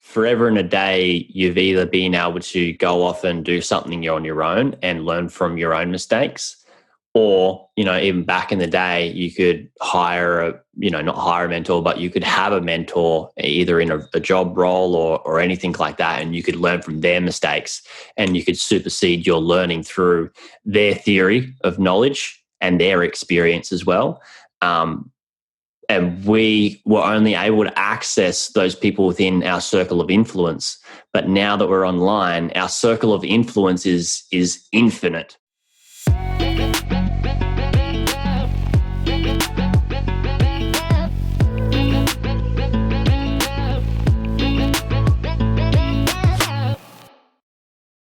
forever and a day, you've either been able to go off and do something on your own and learn from your own mistakes, or, even back in the day, you could hire not hire a mentor, but you could have a mentor either in a job role or anything like that, and you could learn from their mistakes and you could supersede your learning through their theory of knowledge and their experience as well. And we were only able to access those people within our circle of influence. But now that we're online, our circle of influence is infinite.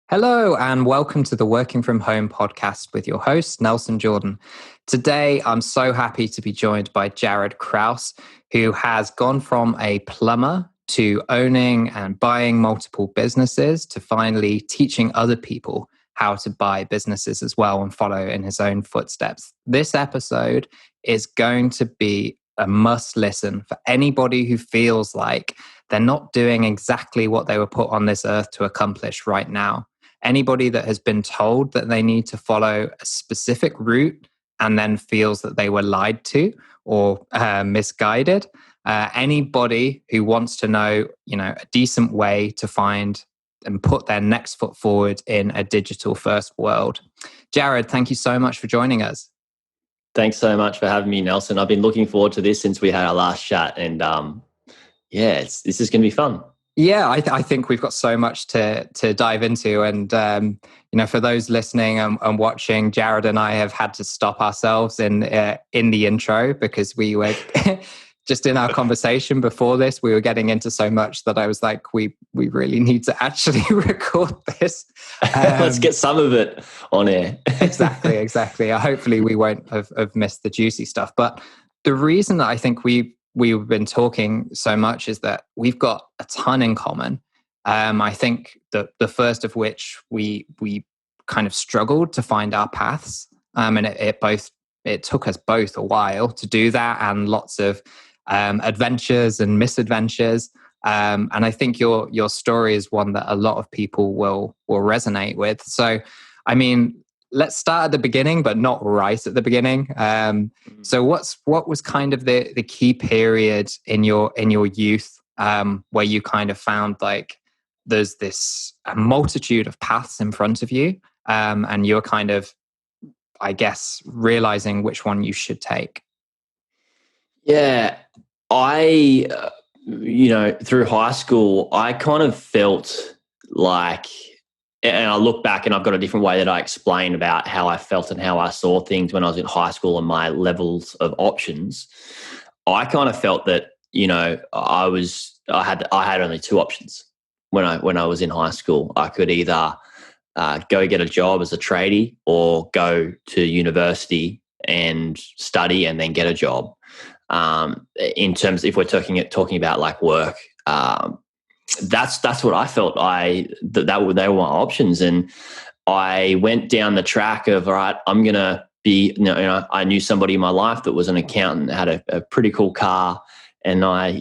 Hello and welcome to the Working From Home podcast with your host, Nelson Jordan. Today, I'm so happy to be joined by Jaryd Krause, who has gone from a plumber to owning and buying multiple businesses to finally teaching other people how to buy businesses as well and follow in his own footsteps. This episode is going to be a must listen for anybody who feels like they're not doing exactly what they were put on this earth to accomplish right now. Anybody that has been told that they need to follow a specific route and then feels that they were lied to or misguided. Anybody who wants to know, a decent way to find and put their next foot forward in a digital first world. Jaryd, thank you so much for joining us. Thanks so much for having me, Nelson. I've been looking forward to this since we had our last chat, and this is going to be fun. Yeah, I think we've got so much to dive into. And, for those listening and watching, Jaryd and I have had to stop ourselves in the intro because we were just in our conversation before this, we were getting into so much that I was like, we really need to actually record this. Let's get some of it on air. Exactly. Hopefully we won't have missed the juicy stuff. But the reason that I think we've been talking so much is that we've got a ton in common. I think that the first of which we kind of struggled to find our paths, and it took us both a while to do that, and lots of adventures and misadventures. And I think your story is one that a lot of people will resonate with. So, I mean, let's start at the beginning, but not right at the beginning. So what was kind of the key period in your youth where you kind of found like there's a multitude of paths in front of you, and you're kind of, I guess, realizing which one you should take? Yeah, I, through high school, I kind of felt like, and I look back and I've got a different way that I explain about how I felt and how I saw things when I was in high school and my levels of options. I kind of felt that, I had only two options when I was in high school. I could either go get a job as a tradie or go to university and study and then get a job. In terms, if we're talking about like work, that's what I felt. They were my options, and I went down the track of, all right, I'm gonna be. I knew somebody in my life that was an accountant, had a pretty cool car, and I,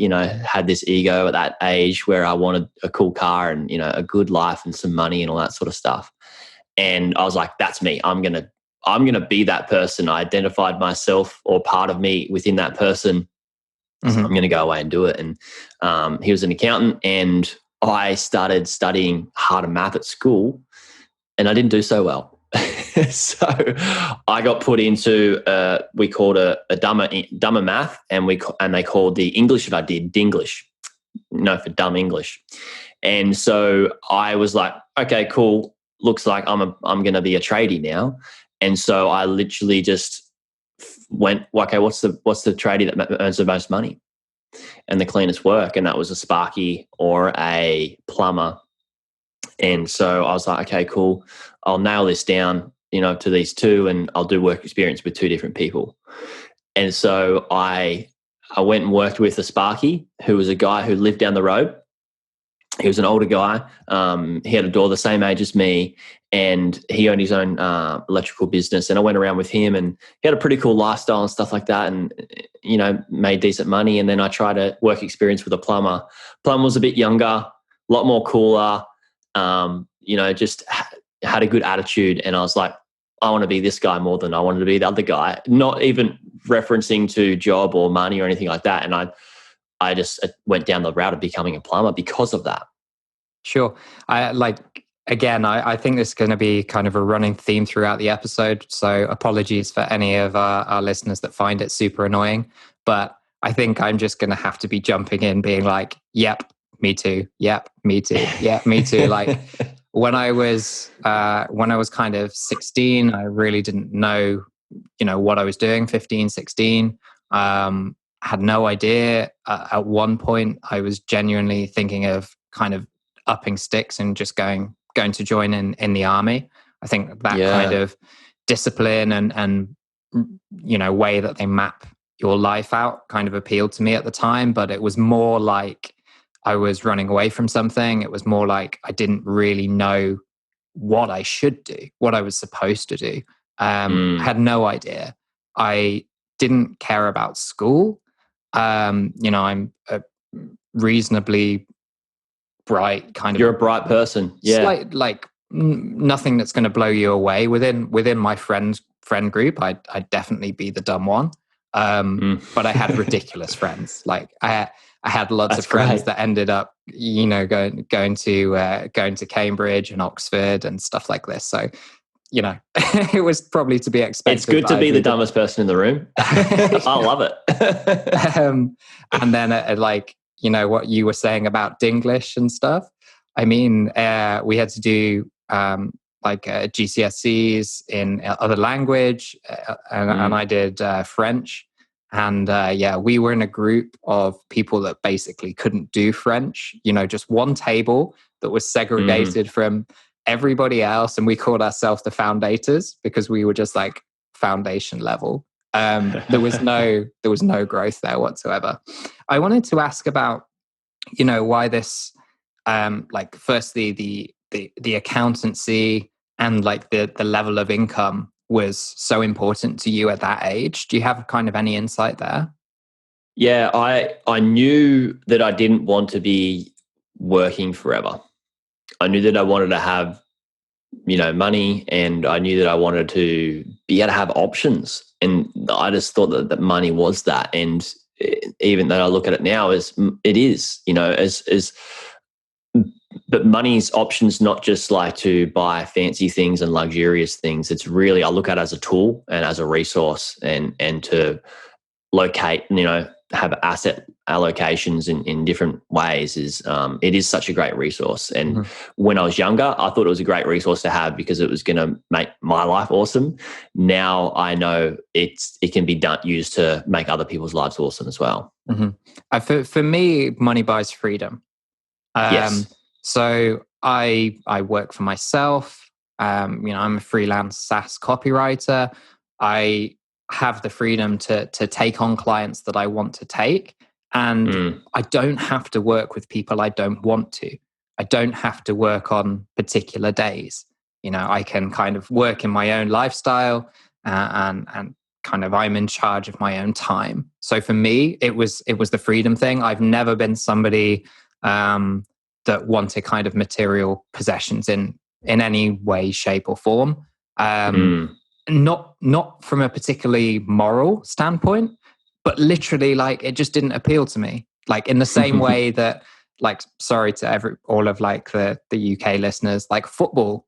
had this ego at that age where I wanted a cool car and a good life and some money and all that sort of stuff. And I was like, that's me. I'm gonna be that person. I identified myself or part of me within that person. So I'm going to go away and do it. And he was an accountant, and I started studying harder math at school, and I didn't do so well. So I got put into we called a dumber math, and they called the English that I did Dinglish, for dumb English. And so I was like, okay, cool. Looks like I'm going to be a tradie now. And so I literally just went, okay, what's the tradie that earns the most money and the cleanest work? And that was a sparky or a plumber. And so I was like, okay, cool. I'll nail this down, to these two, and I'll do work experience with two different people. And so I went and worked with a sparky who was a guy who lived down the road. He was an older guy. He had a daughter the same age as me, and he owned his own electrical business. And I went around with him, and he had a pretty cool lifestyle and stuff like that, and made decent money. And then I tried a work experience with a plumber. Plumber was a bit younger, lot more cooler, just had a good attitude. And I was like, I want to be this guy more than I wanted to be the other guy, not even referencing to job or money or anything like that. And I just went down the route of becoming a plumber because of that. Sure. I think this is going to be kind of a running theme throughout the episode. So apologies for any of our listeners that find it super annoying. But I think I'm just going to have to be jumping in being like, yep, me too. Yep, me too. Yeah, me too. Like when I was kind of 16, I really didn't know, what I was doing, 15, 16. Had no idea. At one point, I was genuinely thinking of kind of upping sticks and just going to join in the army. I think that kind of discipline and way that they map your life out kind of appealed to me at the time. But it was more like I was running away from something. It was more like I didn't really know what I should do, what I was supposed to do. I had no idea. I didn't care about school. I'm a reasonably bright kind of. You're a bright person. Yeah. Nothing that's going to blow you away within my friend group. I'd definitely be the dumb one. But I had ridiculous friends. Like I had lots of friends that ended up, going to Cambridge and Oxford and stuff like this. So, it was probably to be expected. It's good to be the dumbest person in the room. I love it. And then what you were saying about Dinglish and stuff. I mean, we had to do GCSEs in other language, and I did French. And we were in a group of people that basically couldn't do French, just one table that was segregated from everybody else. And we called ourselves the Foundators because we were just like foundation level. There was no growth there whatsoever. I wanted to ask about, why this, firstly, the accountancy and like the level of income was so important to you at that age. Do you have kind of any insight there? Yeah, I knew that I didn't want to be working forever. I knew that I wanted to have, money, and I knew that I wanted to be able to have options. And I just thought that money was that. And even though I look at it now as it is, but money's options, not just like to buy fancy things and luxurious things. It's really, I look at it as a tool and as a resource and to locate, have asset allocations in different ways it is such a great resource. And when I was younger, I thought it was a great resource to have because it was going to make my life awesome. Now I know it can be used to make other people's lives awesome as well. For me, money buys freedom. Yes. So I work for myself. I'm a freelance SaaS copywriter. I have the freedom to take on clients that I want to take. And I don't have to work with people I don't want to. I don't have to work on particular days. I can kind of work in my own lifestyle and kind of I'm in charge of my own time. So for me, it was the freedom thing. I've never been somebody that wanted kind of material possessions in any way, shape or form. Not from a particularly moral standpoint, but literally like it just didn't appeal to me. Like in the same way that, like, sorry to all of like the UK listeners, like football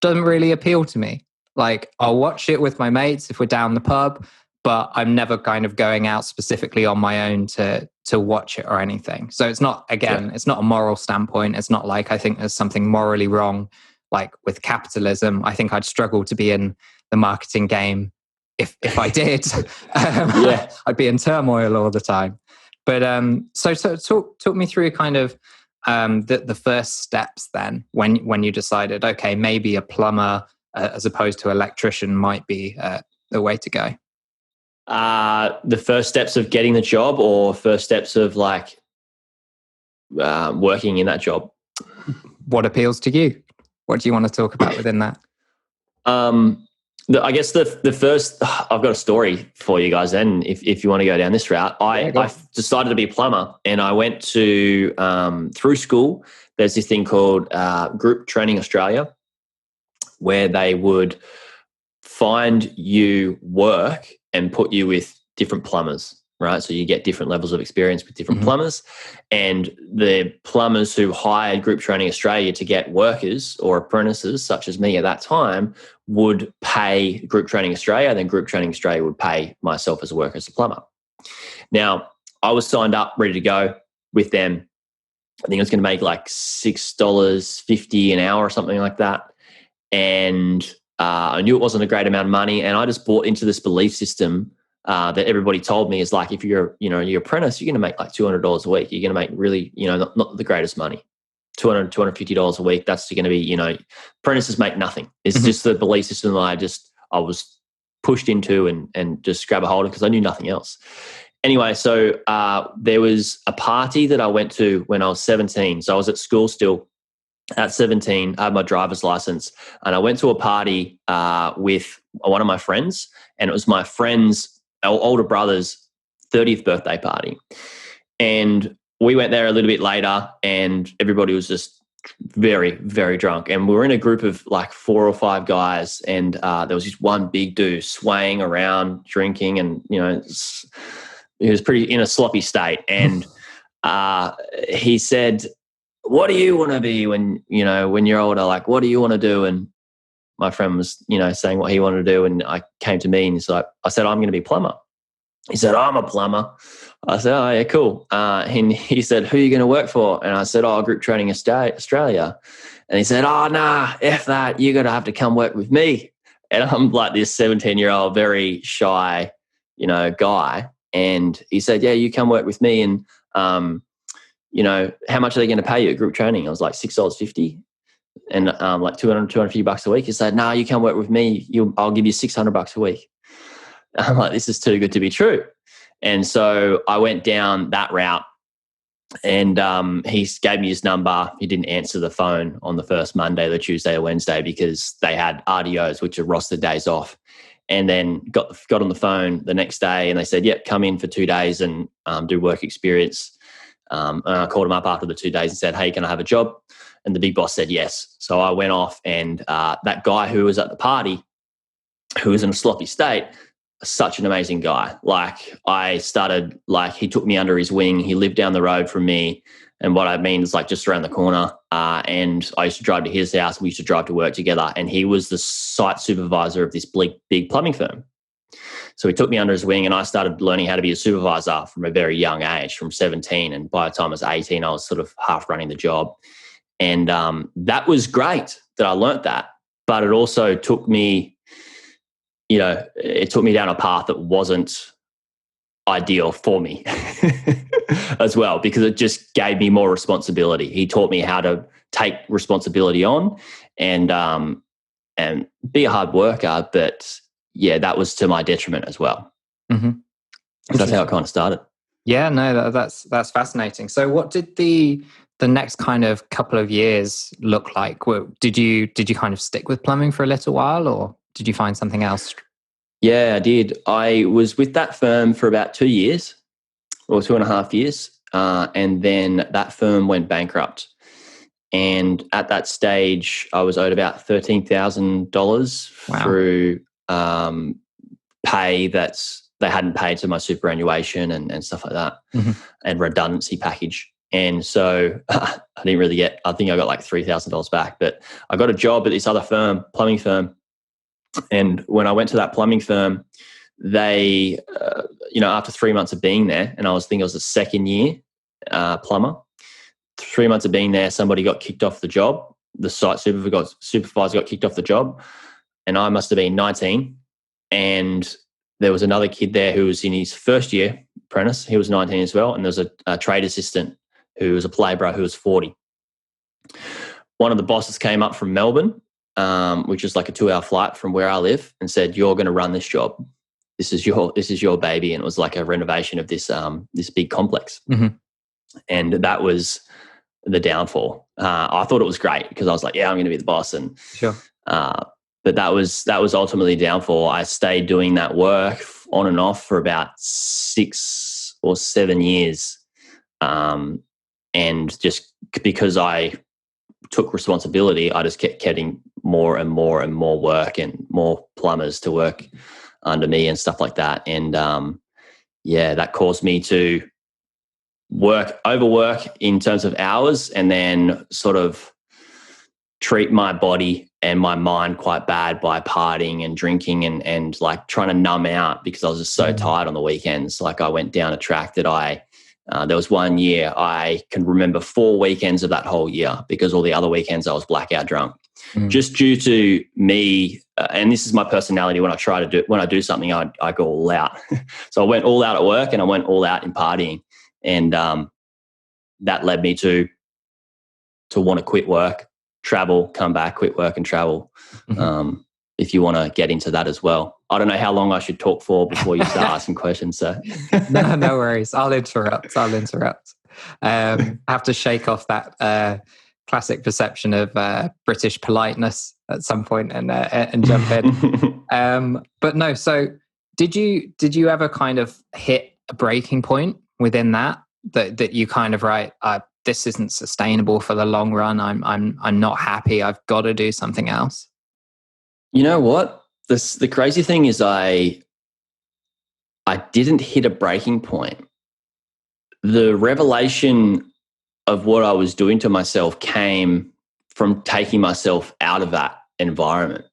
doesn't really appeal to me. Like I'll watch it with my mates if we're down the pub, but I'm never kind of going out specifically on my own to watch it or anything. So it's not, it's not a moral standpoint. It's not like I think there's something morally wrong, like with capitalism. I think I'd struggle to be in the marketing game if I did. I'd be in turmoil all the time. But so talk me through kind of the first steps then when you decided, okay, maybe a plumber as opposed to electrician might be the way to go. The first steps of getting the job or first steps of like working in that job? What appeals to you? What do you want to talk about within that? I guess the first, I've got a story for you guys then, if you want to go down this route. I decided to be a plumber, and I went to, through school, there's this thing called Group Training Australia, where they would find you work and put you with different plumbers, right? So you get different levels of experience with different plumbers, and the plumbers who hired Group Training Australia to get workers or apprentices, such as me at that time, would pay Group Training Australia, then Group Training Australia would pay myself as a worker as a plumber. Now, I was signed up, ready to go with them. I think I was going to make like $6.50 an hour or something like that. And I knew it wasn't a great amount of money, and I just bought into this belief system that everybody told me is like, if you're apprentice, you're going to make like $200 a week. You're going to make really, not the greatest money, $250 a week. That's going to be, apprentices make nothing. It's just the belief system that I was pushed into and just grab a hold of because I knew nothing else. Anyway, so there was a party that I went to when I was 17. So I was at school still. At 17, I had my driver's license, and I went to a party with one of my friends, and it was my friend's older brother's 30th birthday party. And we went there a little bit later, and everybody was just very, very drunk. And we were in a group of like 4 or 5 guys, and there was this one big dude swaying around, drinking, and he was pretty in a sloppy state. And he said, "What do you want to be when you're older? Like, what do you want to do?" And my friend was, saying what he wanted to do. And I came to me and he's like, I said, "I'm going to be a plumber." He said, "I'm a plumber." I said, "Oh yeah, cool." And he said, "Who are you going to work for?" And I said, "Oh, Group Training Australia." And he said, "Oh, nah, F that. You're going to have to come work with me." And I'm like this 17-year-old, very shy, guy. And he said, "Yeah, you come work with me. And, how much are they going to pay you at Group Training?" I was like $6.50 and like $250 a week. He said, "No, you come work with me. I'll give you $600 a week." I'm like, this is too good to be true. And so I went down that route, and he gave me his number. He didn't answer the phone on the first Monday, the Tuesday or Wednesday, because they had RDOs, which are rostered days off. And then got on the phone the next day, and they said, "Yep, come in for 2 days and do work experience." And I called him up after the 2 days and said, "Hey, can I have a job?" And the big boss said yes. So I went off, and that guy who was at the party, who was in a sloppy state, such an amazing guy. Like, I started, like, he took me under his wing. He lived down the road from me. And what I mean is like just around the corner. And I used to drive to his house. We used to drive to work together. And he was the site supervisor of this big plumbing firm. So he took me under his wing, and I started learning how to be a supervisor from a very young age, from 17. And by the time I was 18, I was sort of half running the job. And that was great that I learnt that. But it also took me, it took me down a path that wasn't ideal for me as well, because it just gave me more responsibility. He taught me how to take responsibility on and be a hard worker, but yeah, that was to my detriment as well. Mm-hmm. That's how it kind of started. Yeah, no, that's fascinating. So what did the next kind of couple of years look like? Did you kind of stick with plumbing for a little while, or did you find something else? Yeah, I did. I was with that firm for about 2 years or 2.5 years. And then that firm went bankrupt. And at that stage, I was owed about $13,000 through pay that's they hadn't paid to my superannuation and stuff like that, and redundancy package. And so I didn't really get, I think I got like $3,000 back, but I got a job at this other firm, plumbing firm. And when I went to that plumbing firm, they, after 3 months of being there, and I was a second year plumber, 3 months of being there, somebody got kicked off the job. The site supervisor got kicked off the job, and I must have been 19. And there was another kid there who was in his first year apprentice. He was 19 as well. And there was a trade assistant who was a labourer who was 40. One of the bosses came up from Melbourne, which is like a 2-hour flight from where I live, and said, "You're going to run this job. This is your baby." And it was like a renovation of this big complex. And that was the downfall. I thought it was great because I was like, "Yeah, I'm going to be the boss." And sure. But but that was ultimately the downfall. I stayed doing that work on and off for about 6 or 7 years. And just because I took responsibility, I just kept getting more and more and more work and more plumbers to work under me and stuff like that. And that caused me to overwork in terms of hours, and then sort of treat my body and my mind quite bad by partying and drinking and like trying to numb out, because I was just so tired on the weekends. Like I went down a track that there was one year I can remember 4 weekends of that whole year, because all the other weekends I was blackout drunk, just due to me. And this is my personality. When I do something, I go all out. So I went all out at work and I went all out in partying, and that led me to want to quit work, travel, come back, quit work and travel. If you want to get into that as well. I don't know how long I should talk for before you start asking questions. So no worries. I'll interrupt. I have to shake off that classic perception of British politeness at some point and jump in. But no, so did you ever kind of hit a breaking point within that you kind of this isn't sustainable for the long run. I'm not happy. I've got to do something else. You know what? The crazy thing is I didn't hit a breaking point. The revelation of what I was doing to myself came from taking myself out of that environment.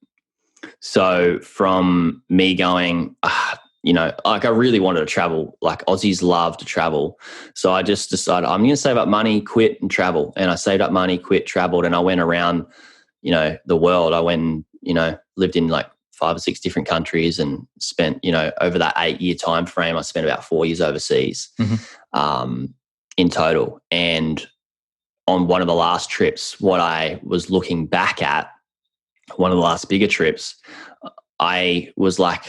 So from me going, like I really wanted to travel, like Aussies love to travel. So I just decided I'm going to save up money, quit and travel. And I saved up money, quit, traveled, and I went around, the world. I went, lived in like 5 or 6 different countries and spent, over that 8-year time frame, I spent about 4 years overseas in total. And on one of the last trips, what I was looking back at, one of the last bigger trips, I was like,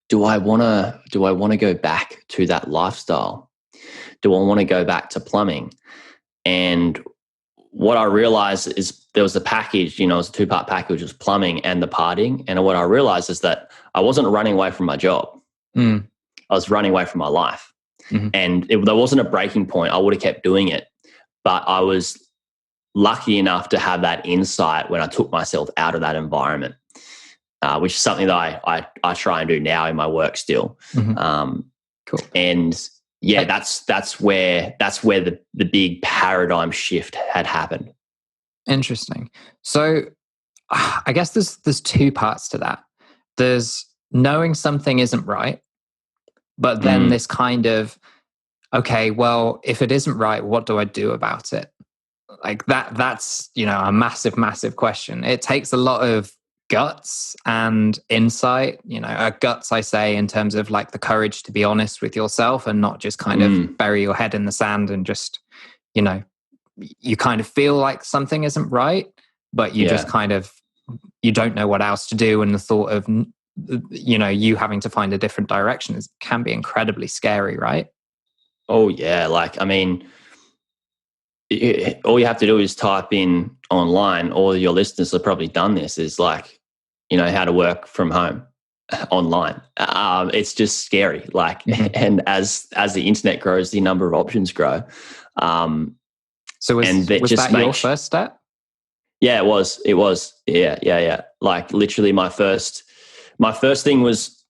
do I want to go back to that lifestyle? Do I want to go back to plumbing? And what I realized is there was a package, it was a 2-part package, it was plumbing and the partying. And what I realized is that I wasn't running away from my job. I was running away from my life. And there wasn't a breaking point. I would have kept doing it. But I was lucky enough to have that insight when I took myself out of that environment, which is something that I try and do now in my work still. Cool. And yeah, that's where the big paradigm shift had happened. Interesting. So I guess there's 2 parts to that. There's knowing something isn't right, but then this kind of, okay, well, if it isn't right, what do I do about it? Like that's, a massive, massive question. It takes a lot of guts and insight, guts, I say, in terms of like the courage to be honest with yourself and not just kind of bury your head in the sand and just, you kind of feel like something isn't right, but you just kind of, you don't know what else to do. And the thought of, you having to find a different direction can be incredibly scary, right? Oh yeah. Like, I mean, all you have to do is type in online, all your listeners have probably done this, is like, how to work from home online. It's just scary. Like, and as the internet grows, the number of options grow. So was that your first step? Yeah, it was. Yeah. Like literally my first thing was,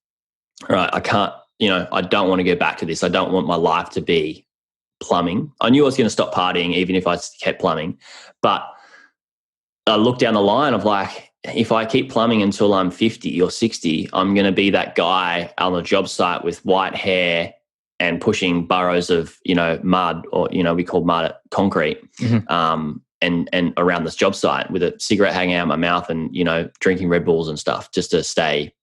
all right, I can't, I don't want to go back to this. I don't want my life to be plumbing. I knew I was going to stop partying even if I kept plumbing, but I looked down the line of like, if I keep plumbing until I'm 50 or 60, I'm going to be that guy on the job site with white hair and pushing burrows of, mud, or, we call mud concrete, and around this job site with a cigarette hanging out of my mouth and, drinking Red Bulls and stuff just to stay,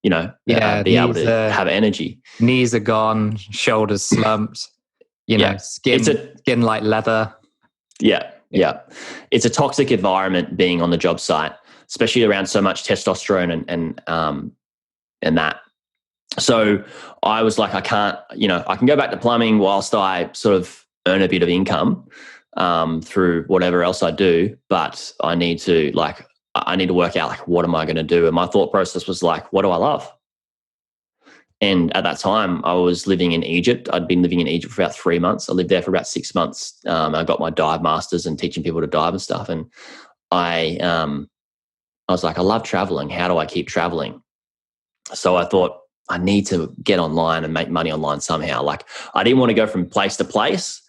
be able to have energy. Knees are gone, shoulders slumped. Skin like leather. Yeah. It's a toxic environment being on the job site, especially around so much testosterone and that. So I was like, I can't, I can go back to plumbing whilst I sort of earn a bit of income through whatever else I do, but I need to I need to work out, like, what am I going to do? And my thought process was like, what do I love? And at that time, I was living in Egypt. I'd been living in Egypt for about 3 months. I lived there for about 6 months. I got my dive masters and teaching people to dive and stuff. And I was like, I love traveling. How do I keep traveling? So I thought, I need to get online and make money online somehow. Like, I didn't want to go from place to place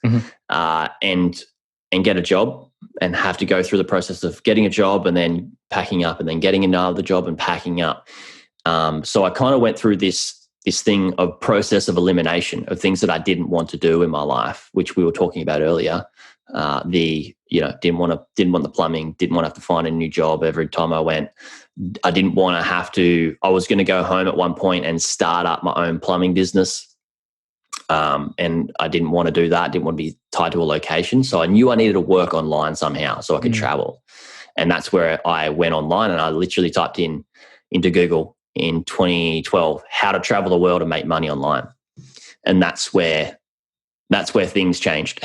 and get a job and have to go through the process of getting a job and then packing up and then getting another job and packing up. So I kind of went through this thing of process of elimination of things that I didn't want to do in my life, which we were talking about earlier. Didn't want the plumbing, didn't want to have to find a new job every time I went. I didn't want to have to, I was going to go home at one point and start up my own plumbing business. And I didn't want to do that. Didn't want to be tied to a location. So I knew I needed to work online somehow so I could travel. And that's where I went online, and I literally typed into Google in 2012, how to travel the world and make money online. And that's where things changed.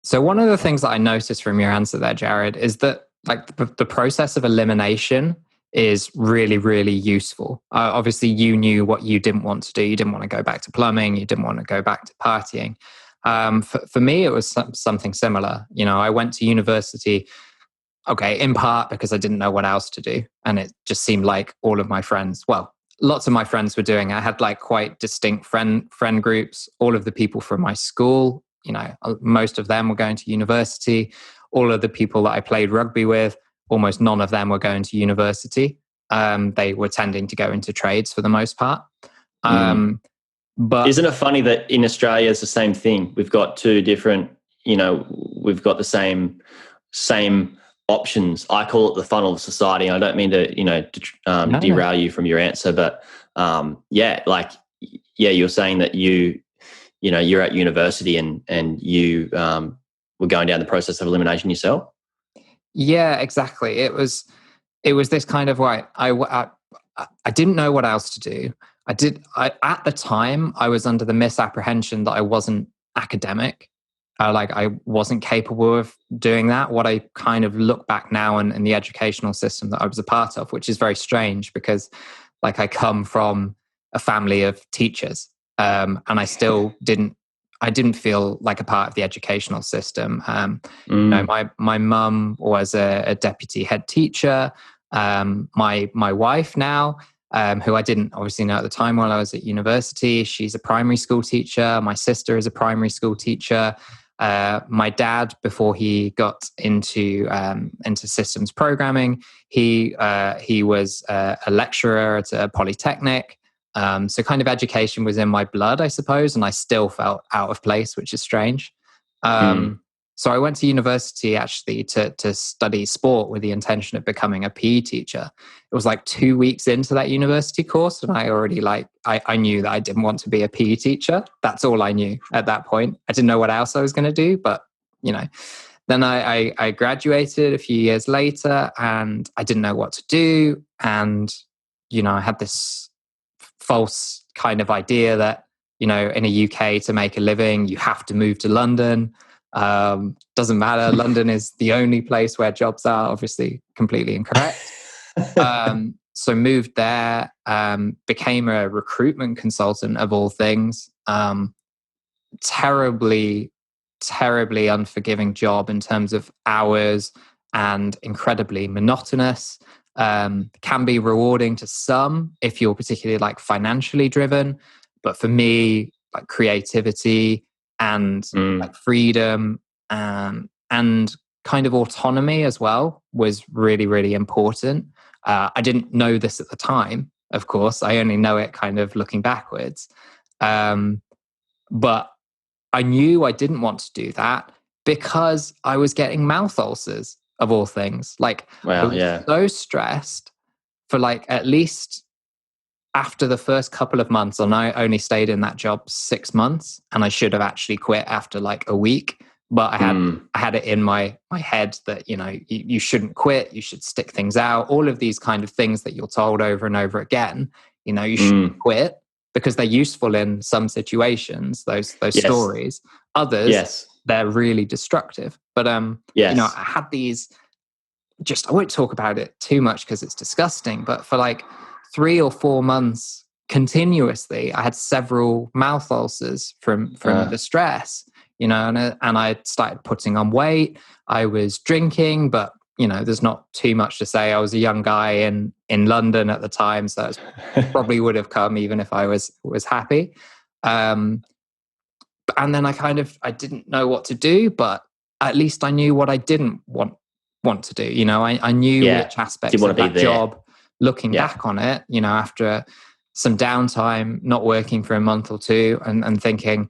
So one of the things that I noticed from your answer there, Jaryd, is that like the process of elimination is really, really useful. Obviously, you knew what you didn't want to do. You didn't want to go back to plumbing. You didn't want to go back to partying. For me, it was something similar. You know, I went to university, okay, in part because I didn't know what else to do. And it just seemed like all of my friends, well, lots of my friends were doing it. I had like quite distinct friend groups. All of the people from my school, you know, most of them were going to university. All of the people that I played rugby with, almost none of them were going to university. They were tending to go into trades for the most part. But isn't it funny that in Australia it's the same thing? We've got two different, we've got the same options. I call it the funnel of society. I don't mean to, derail you from your answer, but you're saying that you're at university and you were going down the process of elimination yourself. Yeah, exactly. It was this kind of way. I didn't know what else to do. At the time, I was under the misapprehension that I wasn't academic. I wasn't capable of doing that. What I kind of look back now in the educational system that I was a part of, which is very strange because like I come from a family of teachers, and I still didn't feel like a part of the educational system. My mum was a deputy head teacher. My wife now, who I didn't obviously know at the time while I was at university, she's a primary school teacher. My sister is a primary school teacher. My dad, before he got into systems programming, he was a lecturer at a polytechnic. So kind of education was in my blood, I suppose, and I still felt out of place, which is strange. So I went to university actually to study sport with the intention of becoming a PE teacher. It was like 2 weeks into that university course, and I already I knew that I didn't want to be a PE teacher. That's all I knew at that point. I didn't know what else I was going to do, but then I graduated a few years later, and I didn't know what to do, and I had this false kind of idea that, in the UK to make a living, you have to move to London. Doesn't matter. London is the only place where jobs are. Obviously, completely incorrect. So moved there, became a recruitment consultant of all things. Terribly, terribly unforgiving job in terms of hours and incredibly monotonous. Can be rewarding to some if you're particularly financially driven, but for me, creativity and freedom and kind of autonomy as well was really, really important. I didn't know this at the time, of course. I only know it kind of looking backwards. But I knew I didn't want to do that because I was getting mouth ulcers, of all things. I was so stressed for at least after the first couple of months, and I only stayed in that job 6 months, and I should have actually quit after a week. But I had it in my head that, you shouldn't quit, you should stick things out. All of these kind of things that you're told over and over again, you shouldn't quit because they're useful in some situations, those stories. Others, they're really destructive. But, I had these I won't talk about it too much because it's disgusting, but for like 3 or 4 months continuously, I had several mouth ulcers from the stress, and I started putting on weight. I was drinking, but there's not too much to say. I was a young guy in London at the time, so it probably would have come even if I was happy. And then I didn't know what to do, but at least I knew what I didn't want to do. I knew which aspects of that job, looking back on it, after some downtime, not working for a month or two, and thinking,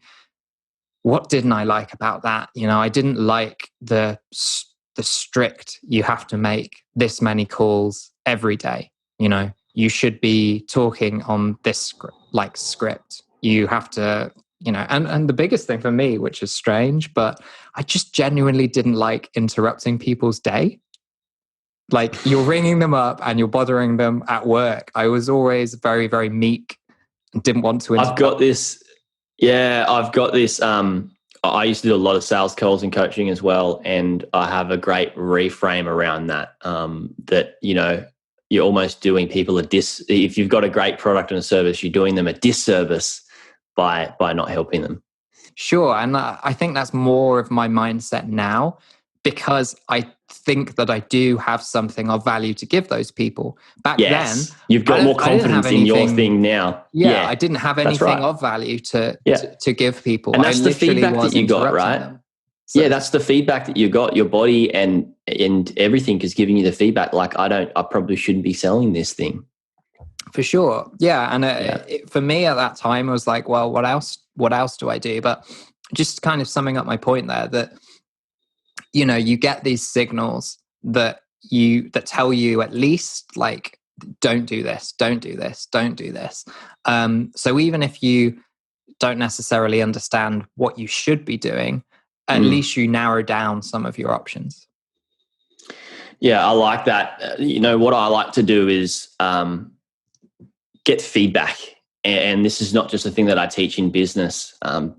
what didn't I like about that? I didn't like the strict, you have to make this many calls every day. You should be talking on this script. You have to, and the biggest thing for me, which is strange, but I just genuinely didn't like interrupting people's day. Like, you're ringing them up and you're bothering them at work. I was always very, very meek and didn't want to interrupt. I've got this. I used to do a lot of sales calls and coaching as well. And I have a great reframe around that, that, you're almost doing people if you've got a great product and a service, you're doing them a disservice by not helping them. Sure. And I think that's more of my mindset now, because I think that I do have something of value to give those people. Back then, you've got more confidence in your thing now. Yeah, I didn't have anything of value to give people. And that's the feedback that you got, right? So, that's the feedback that you got. Your body and everything is giving you the feedback. Like, I probably shouldn't be selling this thing. For sure. Yeah. And for me at that time, I was like, well, what else do I do? But just kind of summing up my point there, that, you get these signals that tell you at least, like, don't do this, don't do this, don't do this. So even if you don't necessarily understand what you should be doing, at least you narrow down some of your options. Yeah, I like that. What I like to do is get feedback. And this is not just a thing that I teach in business, but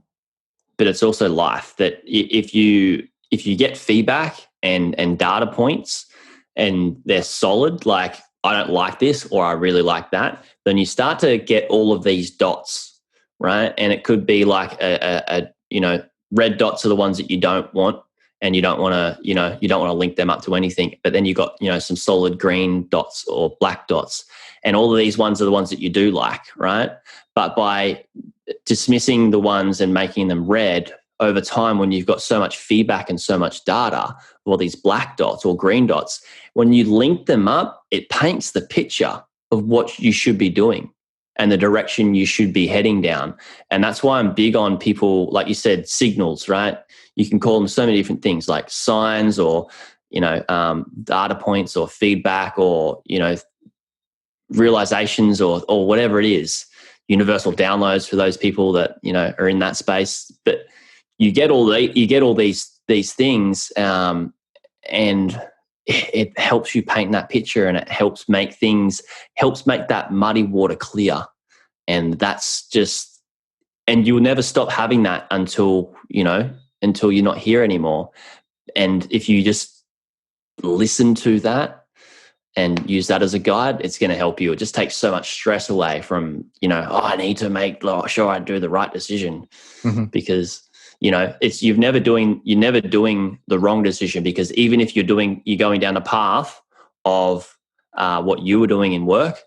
it's also life. That if you get feedback and data points and they're solid, like, I don't like this or I really like that, then you start to get all of these dots, right? And it could be like red dots are the ones that you don't want, and you don't want to link them up to anything. But then you got, some solid green dots or black dots, and all of these ones are the ones that you do like, right? But by dismissing the ones and making them red, over time, when you've got so much feedback and so much data, or these black dots or green dots, when you link them up, it paints the picture of what you should be doing and the direction you should be heading down. And that's why I'm big on people, like you said, signals, right? You can call them so many different things, like signs or, data points or feedback or, realizations or whatever it is, universal downloads for those people that, are in that space. But you get all these things, and it helps you paint that picture, and it helps make that muddy water clear. And that's just, and you'll never stop having that until you're not here anymore. And if you just listen to that and use that as a guide, it's going to help you. It just takes so much stress away from, I need to make sure I do the right decision, because you're never doing the wrong decision, because even if you're going down the path of what you were doing in work,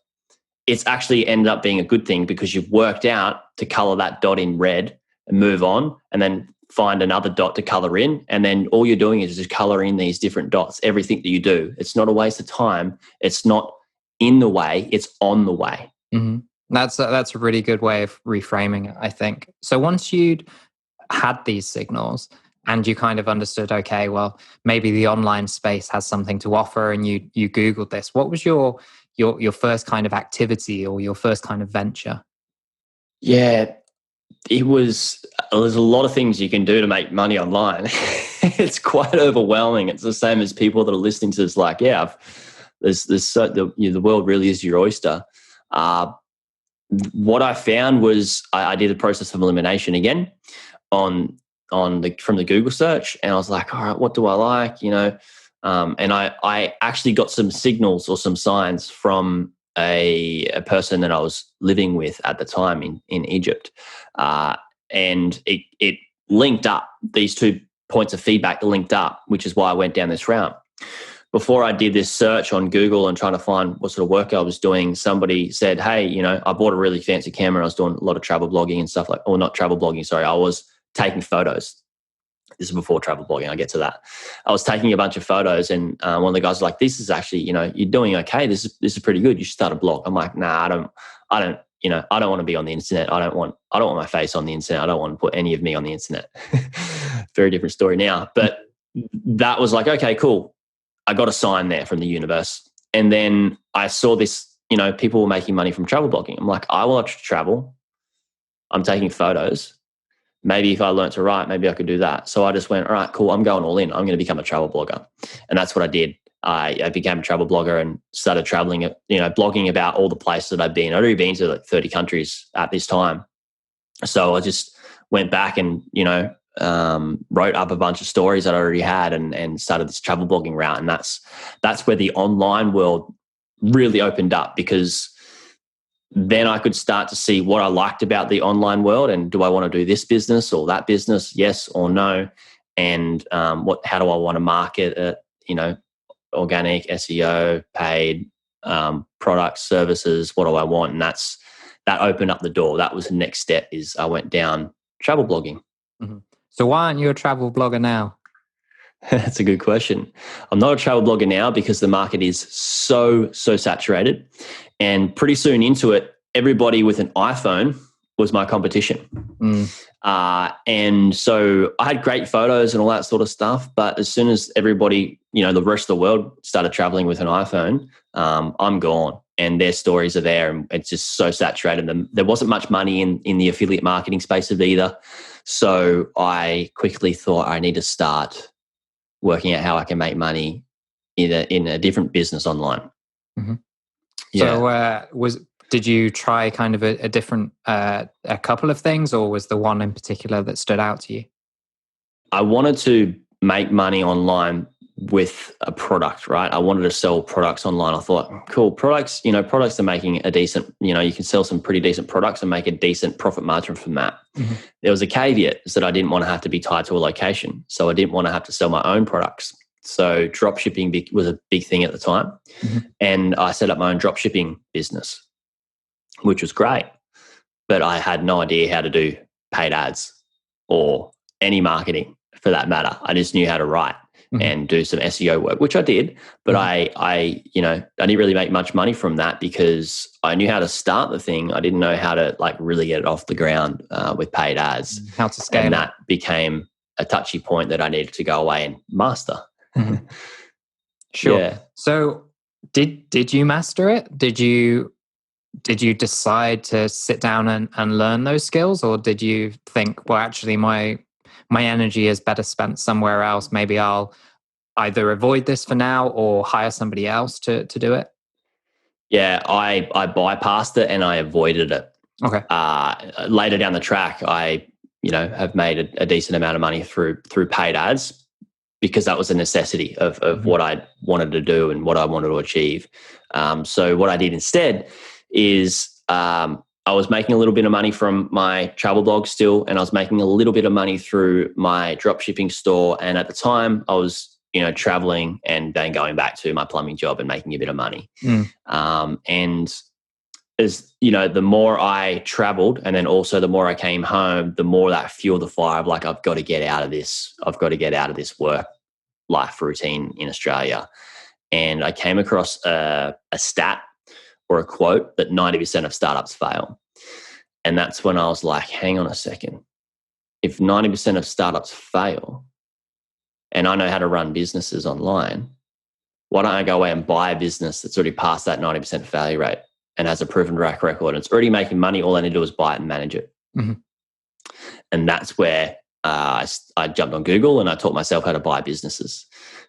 it's actually ended up being a good thing, because you've worked out to color that dot in red and move on, and then find another dot to color in. And then all you're doing is just color in these different dots, everything that you do. It's not a waste of time. It's not in the way, it's on the way. Mm-hmm. That's a really good way of reframing it, I think. So once you'd had these signals and you kind of understood, okay, well, maybe the online space has something to offer, and you Googled this, what was your first kind of activity or your first kind of venture? Yeah, there's a lot of things you can do to make money online. It's quite overwhelming. It's the same as people that are listening to this, like, the world really is your oyster. What I found was I did a process of elimination again from the Google search, and I was like, all right, what do I like? And I actually got some signals or some signs from a person that I was living with at the time in Egypt. And it linked up. These 2 points of feedback linked up, which is why I went down this route. Before I did this search on Google and trying to find what sort of work I was doing, somebody said, hey, I bought a really fancy camera. I was doing a lot of travel blogging and stuff or not travel blogging, sorry. I was taking photos. This is before travel blogging. I'll get to that. I was taking a bunch of photos, and one of the guys was like, this is actually, you're doing okay. This is pretty good. You should start a blog. I'm like, nah, I don't want to be on the internet. I don't want my face on the internet. I don't want to put any of me on the internet. Very different story now. But that was like, okay, cool. I got a sign there from the universe. And then I saw this, people were making money from travel blogging. I'm like, I want to travel. I'm taking photos. Maybe if I learned to write, maybe I could do that. So I just went, all right, cool. I'm going all in. I'm going to become a travel blogger. And that's what I did. I became a travel blogger and started traveling, blogging about all the places that I've been. I'd already been to like 30 countries at this time. So I just went back and, wrote up a bunch of stories that I already had and started this travel blogging route. And that's where the online world really opened up, because then I could start to see what I liked about the online world, and do I want to do this business or that business, yes or no, and how do I want to market it, organic, SEO, paid, products, services, what do I want? And that opened up the door. That was the next step, is I went down travel blogging. Mm-hmm. So why aren't you a travel blogger now? That's a good question. I'm not a travel blogger now because the market is so saturated. And pretty soon into it, everybody with an iPhone was my competition. And so I had great photos and all that sort of stuff. But as soon as everybody, the rest of the world started traveling with an iPhone, I'm gone. And their stories are there, and it's just so saturated. And there wasn't much money in the affiliate marketing space of either. So I quickly thought I need to start working out how I can make money in a different business online. Mm-hmm. Yeah. So did you try kind of a different, a couple of things, or was there one in particular that stood out to you? I wanted to make money online with a product, right? I wanted to sell products online. I thought, cool, products are making a decent, you can sell some pretty decent products and make a decent profit margin from that. Mm-hmm. There was a caveat, is that I didn't want to have to be tied to a location. So I didn't want to have to sell my own products. So drop shipping was a big thing at the time. Mm-hmm. And I set up my own drop shipping business, which was great. But I had no idea how to do paid ads or any marketing for that matter. I just knew how to write and do some SEO work, which I did. But I didn't really make much money from that because I knew how to start the thing. I didn't know how to really get it off the ground with paid ads. How to scale. And that became a touchy point that I needed to go away and master. Mm-hmm. Sure. Yeah. So did you master it? Did you decide to sit down and learn those skills, or did you think, well, actually my energy is better spent somewhere else. Maybe I'll either avoid this for now or hire somebody else to do it? Yeah, I bypassed it and I avoided it. Okay. Later down the track, I have made a decent amount of money through paid ads, because that was a necessity of what I wanted to do and what I wanted to achieve. So what I did instead is I was making a little bit of money from my travel blog still, and I was making a little bit of money through my drop shipping store. And at the time I was, traveling and then going back to my plumbing job and making a bit of money. And as the more I traveled, and then also the more I came home, the more that fueled the fire of I've got to get out of this. I've got to get out of this work life routine in Australia. And I came across a stat or a quote that 90% of startups fail. And that's when I was like, hang on a second. If 90% of startups fail and I know how to run businesses online, why don't I go away and buy a business that's already past that 90% failure rate and has a proven track record and it's already making money? All I need to do is buy it and manage it. Mm-hmm. And that's where I jumped on Google and I taught myself how to buy businesses.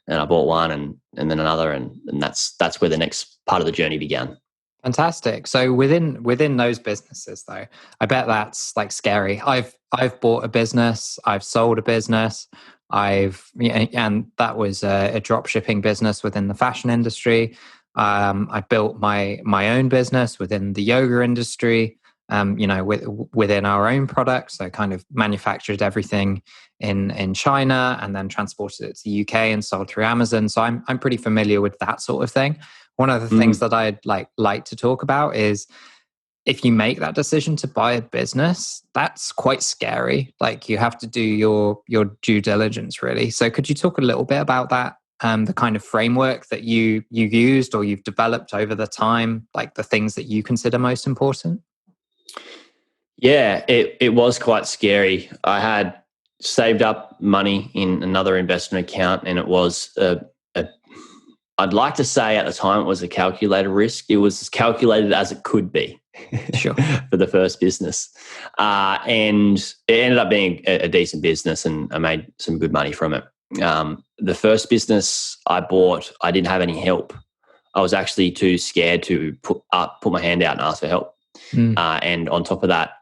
And I bought one and then another. And that's where the next part of the journey began. Fantastic. So within those businesses, though, I bet that's scary. I've bought a business, I've sold a business. And that was a drop shipping business within the fashion industry. I built my own business within the yoga industry, within our own products. So kind of manufactured everything in China and then transported it to the UK and sold through Amazon. So I'm pretty familiar with that sort of thing. One of the things that I'd like to talk about is, if you make that decision to buy a business, that's quite scary. Like, you have to do your due diligence, really. So could you talk a little bit about that? The kind of framework that you used or you've developed over the time, like the things that you consider most important? Yeah, it was quite scary. I had saved up money in another investment account, and it was I'd like to say at the time it was a calculated risk. It was as calculated as it could be. Sure. For the first business. And it ended up being a decent business, and I made some good money from it. The first business I bought, I didn't have any help. I was actually too scared to put my hand out and ask for help. And on top of that,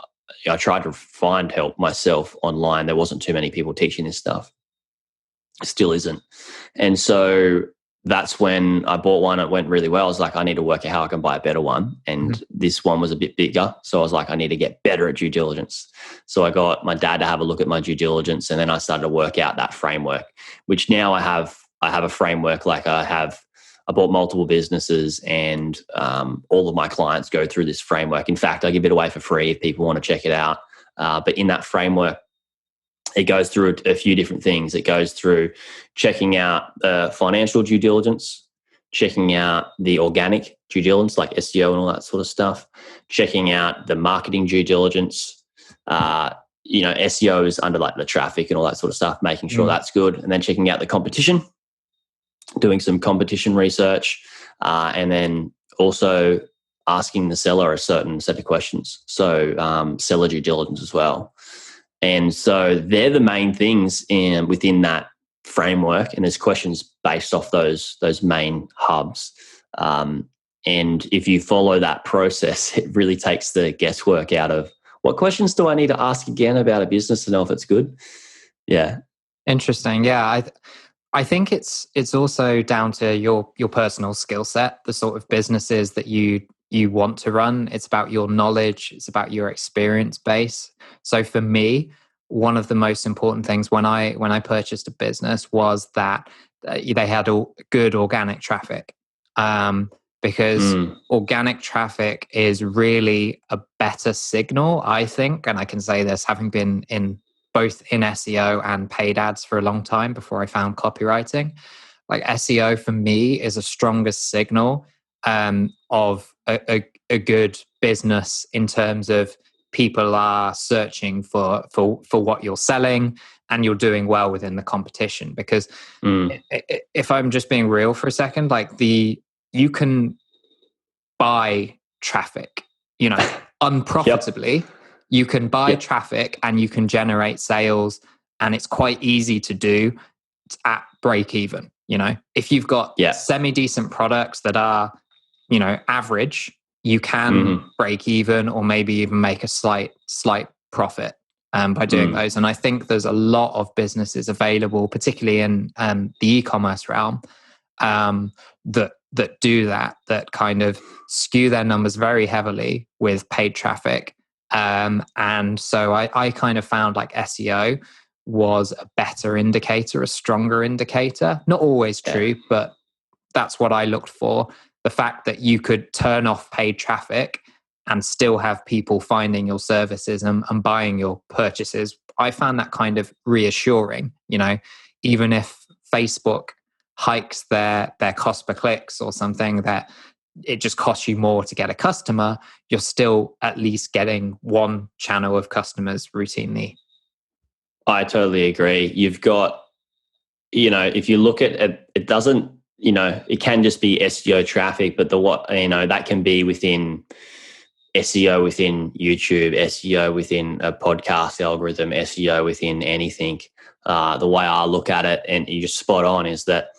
I tried to find help myself online. There wasn't too many people teaching this stuff. Still isn't. And so that's when I bought one. It went really well. I was like, I need to work out how I can buy a better one. And this one was a bit bigger. So I was like, I need to get better at due diligence. So I got my dad to have a look at my due diligence. And then I started to work out that framework, which now I have a framework. Like I bought multiple businesses, and all of my clients go through this framework. In fact, I give it away for free if people want to check it out. But in that framework, it goes through a few different things. It goes through checking out financial due diligence, checking out the organic due diligence, like SEO and all that sort of stuff, checking out the marketing due diligence. SEO is under like the traffic and all that sort of stuff, making sure that's good. And then checking out the competition, doing some competition research, and then also asking the seller a certain set of questions. So seller due diligence as well. And so they're the main things within that framework, and there's questions based off those main hubs. And if you follow that process, it really takes the guesswork out of what questions do I need to ask again about a business to know if it's good. Yeah. Interesting. Yeah. I think it's also down to your personal skill set, the sort of businesses that you want to run. It's about your knowledge. It's about your experience base. So for me, one of the most important things when I purchased a business was that they had good organic traffic, because organic traffic is really a better signal, I think. And I can say this having been in both in SEO and paid ads for a long time before I found copywriting. Like, SEO for me is a stronger signal of a good business, in terms of people are searching for what you're selling, and you're doing well within the competition. Because if I'm just being real for a second, like you can buy traffic, unprofitably. Yep. You can buy traffic and you can generate sales, and it's quite easy to do. It's at break even. If you've got semi-decent products that are, average, you can break even, or maybe even make a slight profit by doing those. And I think there's a lot of businesses available, particularly in the e-commerce realm, that do that kind of skew their numbers very heavily with paid traffic. And so I kind of found like SEO was a better indicator, a stronger indicator. Not always true, but that's what I looked for. The fact that you could turn off paid traffic and still have people finding your services and buying your purchases, I found that kind of reassuring. Even if Facebook hikes their cost per clicks or something, that it just costs you more to get a customer, you're still at least getting one channel of customers routinely. I totally agree. You've got, if you look at it, it doesn't, it can just be SEO traffic, but that can be within SEO within YouTube, SEO within a podcast algorithm, SEO within anything. The way I look at it, and you're just spot on, is that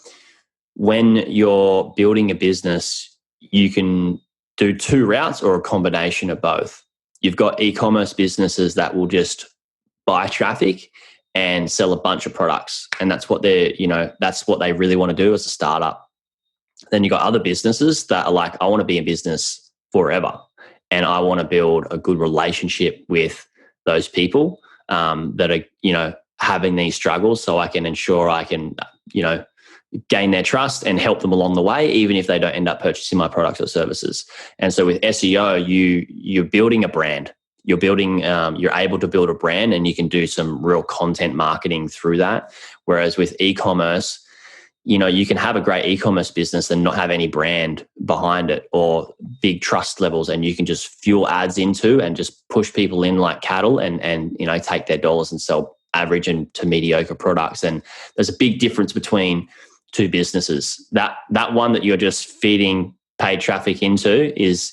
when you're building a business, you can do two routes or a combination of both. You've got e-commerce businesses that will just buy traffic and sell a bunch of products. And that's what that's what they really want to do as a startup. Then you got other businesses that are like, I want to be in business forever. And I want to build a good relationship with those people that are, having these struggles, so I can ensure I can, gain their trust and help them along the way, even if they don't end up purchasing my products or services. And so with SEO, you're building a brand. You're able to build a brand, and you can do some real content marketing through that. Whereas with e-commerce, you can have a great e-commerce business and not have any brand behind it or big trust levels, and you can just fuel ads into and just push people in like cattle and take their dollars and sell average and to mediocre products. And there's a big difference between two businesses. That one that you're just feeding paid traffic into is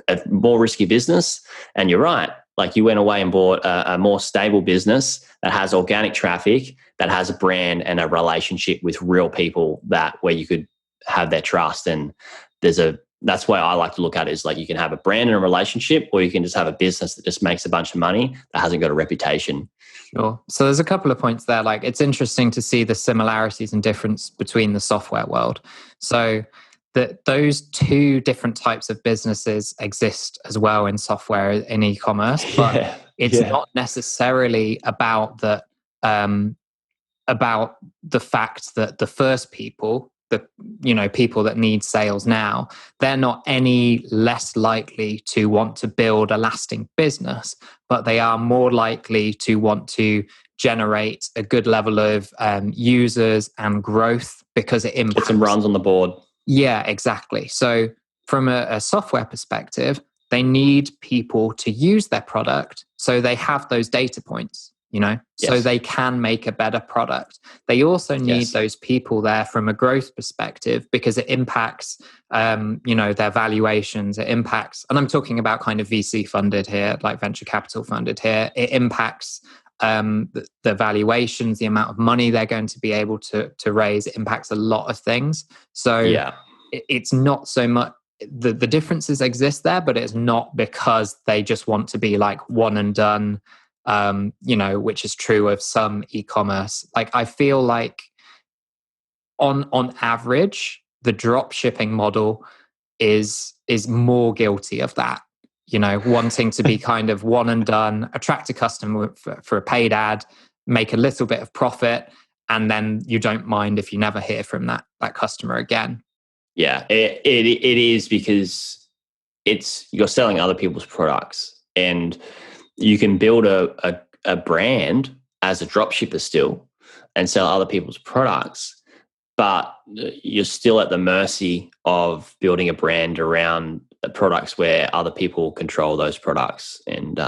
a more risky business. And you're right, like you went away and bought a more stable business that has organic traffic, that has a brand and a relationship with real people where you could have their trust. And that's why I like to look at it, is like you can have a brand and a relationship, or you can just have a business that just makes a bunch of money that hasn't got a reputation. Sure. So there's a couple of points there. Like, it's interesting to see the similarities and difference between the software world. So those two different types of businesses exist as well in software, in e-commerce, but it's not necessarily about the fact that the first people, people that need sales now, they're not any less likely to want to build a lasting business, but they are more likely to want to generate a good level of users and growth, because it impacts. Get some runs on the board. Yeah, exactly. So from a software perspective, they need people to use their product, so they have those data points, so they can make a better product. They also need those people there from a growth perspective, because it impacts, their valuations. It impacts, and I'm talking about kind of VC funded here, like venture capital funded here. It impacts the valuations, the amount of money they're going to be able to raise. It impacts a lot of things. So it's not so much, the differences exist there, but it's not because they just want to be like one and done, which is true of some e-commerce. Like, I feel like on average, the drop shipping model is more guilty of that, wanting to be kind of one and done, attract a customer for a paid ad, make a little bit of profit, and then you don't mind if you never hear from that customer again. Yeah, it is, because you're selling other people's products, and you can build a brand as a dropshipper still and sell other people's products, but you're still at the mercy of building a brand around products where other people control those products. And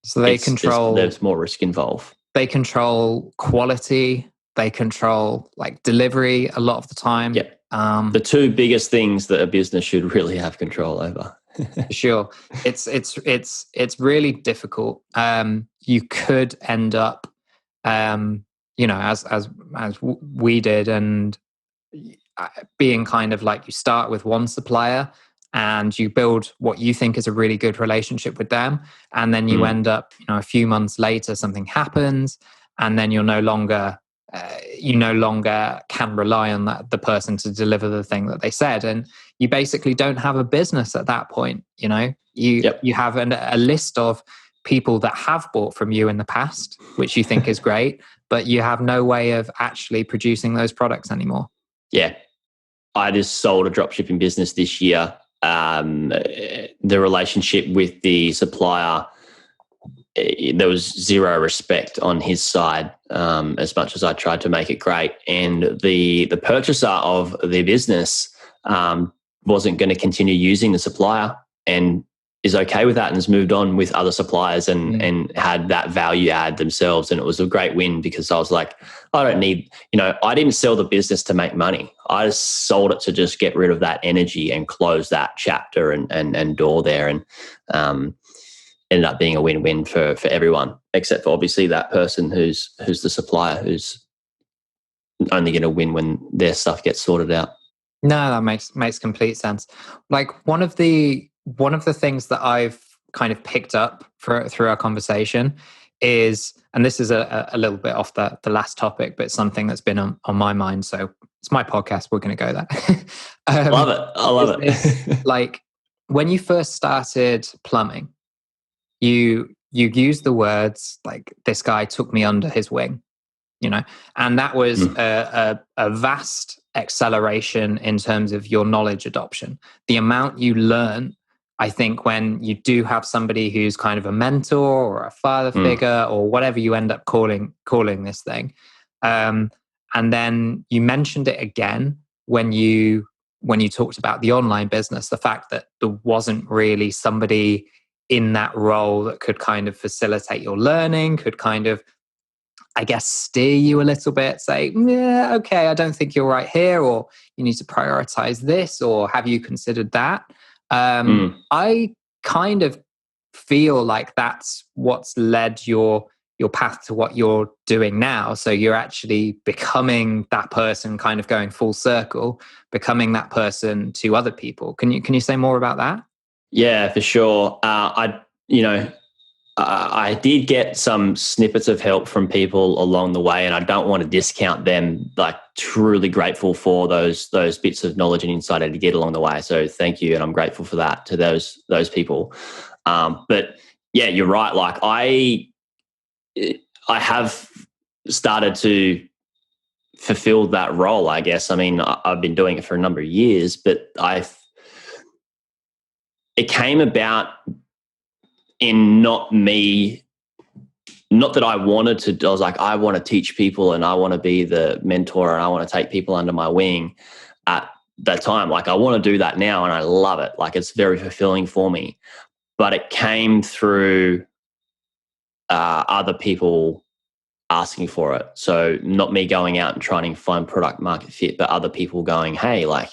so there's more risk involved. They control quality. They control like delivery a lot of the time. Yeah. The two biggest things that a business should really have control over. Sure. It's really difficult. You could end up, as we did, and being kind of like, you start with one supplier and you build what you think is a really good relationship with them, and then you end up, a few months later, something happens, and then you're no longer can rely on the person to deliver the thing that they said, and you basically don't have a business at that point. You have a list of people that have bought from you in the past, which you think is great, but you have no way of actually producing those products anymore. Yeah, I just sold a dropshipping business this year. The relationship with the supplier, there was zero respect on his side, as much as I tried to make it great. And the purchaser of the business wasn't going to continue using the supplier, and is okay with that, and has moved on with other suppliers and had that value add themselves. And it was a great win, because I was like, I don't need, I didn't sell the business to make money. I just sold it to just get rid of that energy and close that chapter and door there. And ended up being a win-win for everyone, except for obviously that person who's the supplier, who's only going to win when their stuff gets sorted out. No, that makes complete sense. Like, one of the things that I've kind of picked up through our conversation is, and this is a little bit off the last topic, but something that's been on my mind. So it's my podcast. We're going to go there. Love it. I love it. Like when you first started plumbing, you used the words like, this guy took me under his wing, and that was a vast acceleration in terms of your knowledge adoption. The amount you learn, I think, when you do have somebody who's kind of a mentor or a father figure or whatever you end up calling this thing. And then you mentioned it again when you talked about the online business, the fact that there wasn't really somebody in that role that could kind of facilitate your learning, could kind of, I guess, steer you a little bit, say, yeah, okay, I don't think you're right here, or you need to prioritize this, or have you considered that? I kind of feel like that's what's led your path to what you're doing now. So you're actually becoming that person, kind of going full circle, becoming that person to other people. Can you say more about that? Yeah, for sure. I did get some snippets of help from people along the way, and I don't want to discount them. Like, truly grateful for those bits of knowledge and insight I did get along the way. So thank you, and I'm grateful for that to those people. But yeah, you're right. Like I have started to fulfill that role, I guess. I mean, I've been doing it for a number of years, but it came about in not that I wanted to. I was like, I want to teach people and I want to be the mentor and I want to take people under my wing at that time. Like, I want to do that now and I love it. Like, it's very fulfilling for me. But it came through other people asking for it. So not me going out and trying to find product market fit, but other people going, hey, like,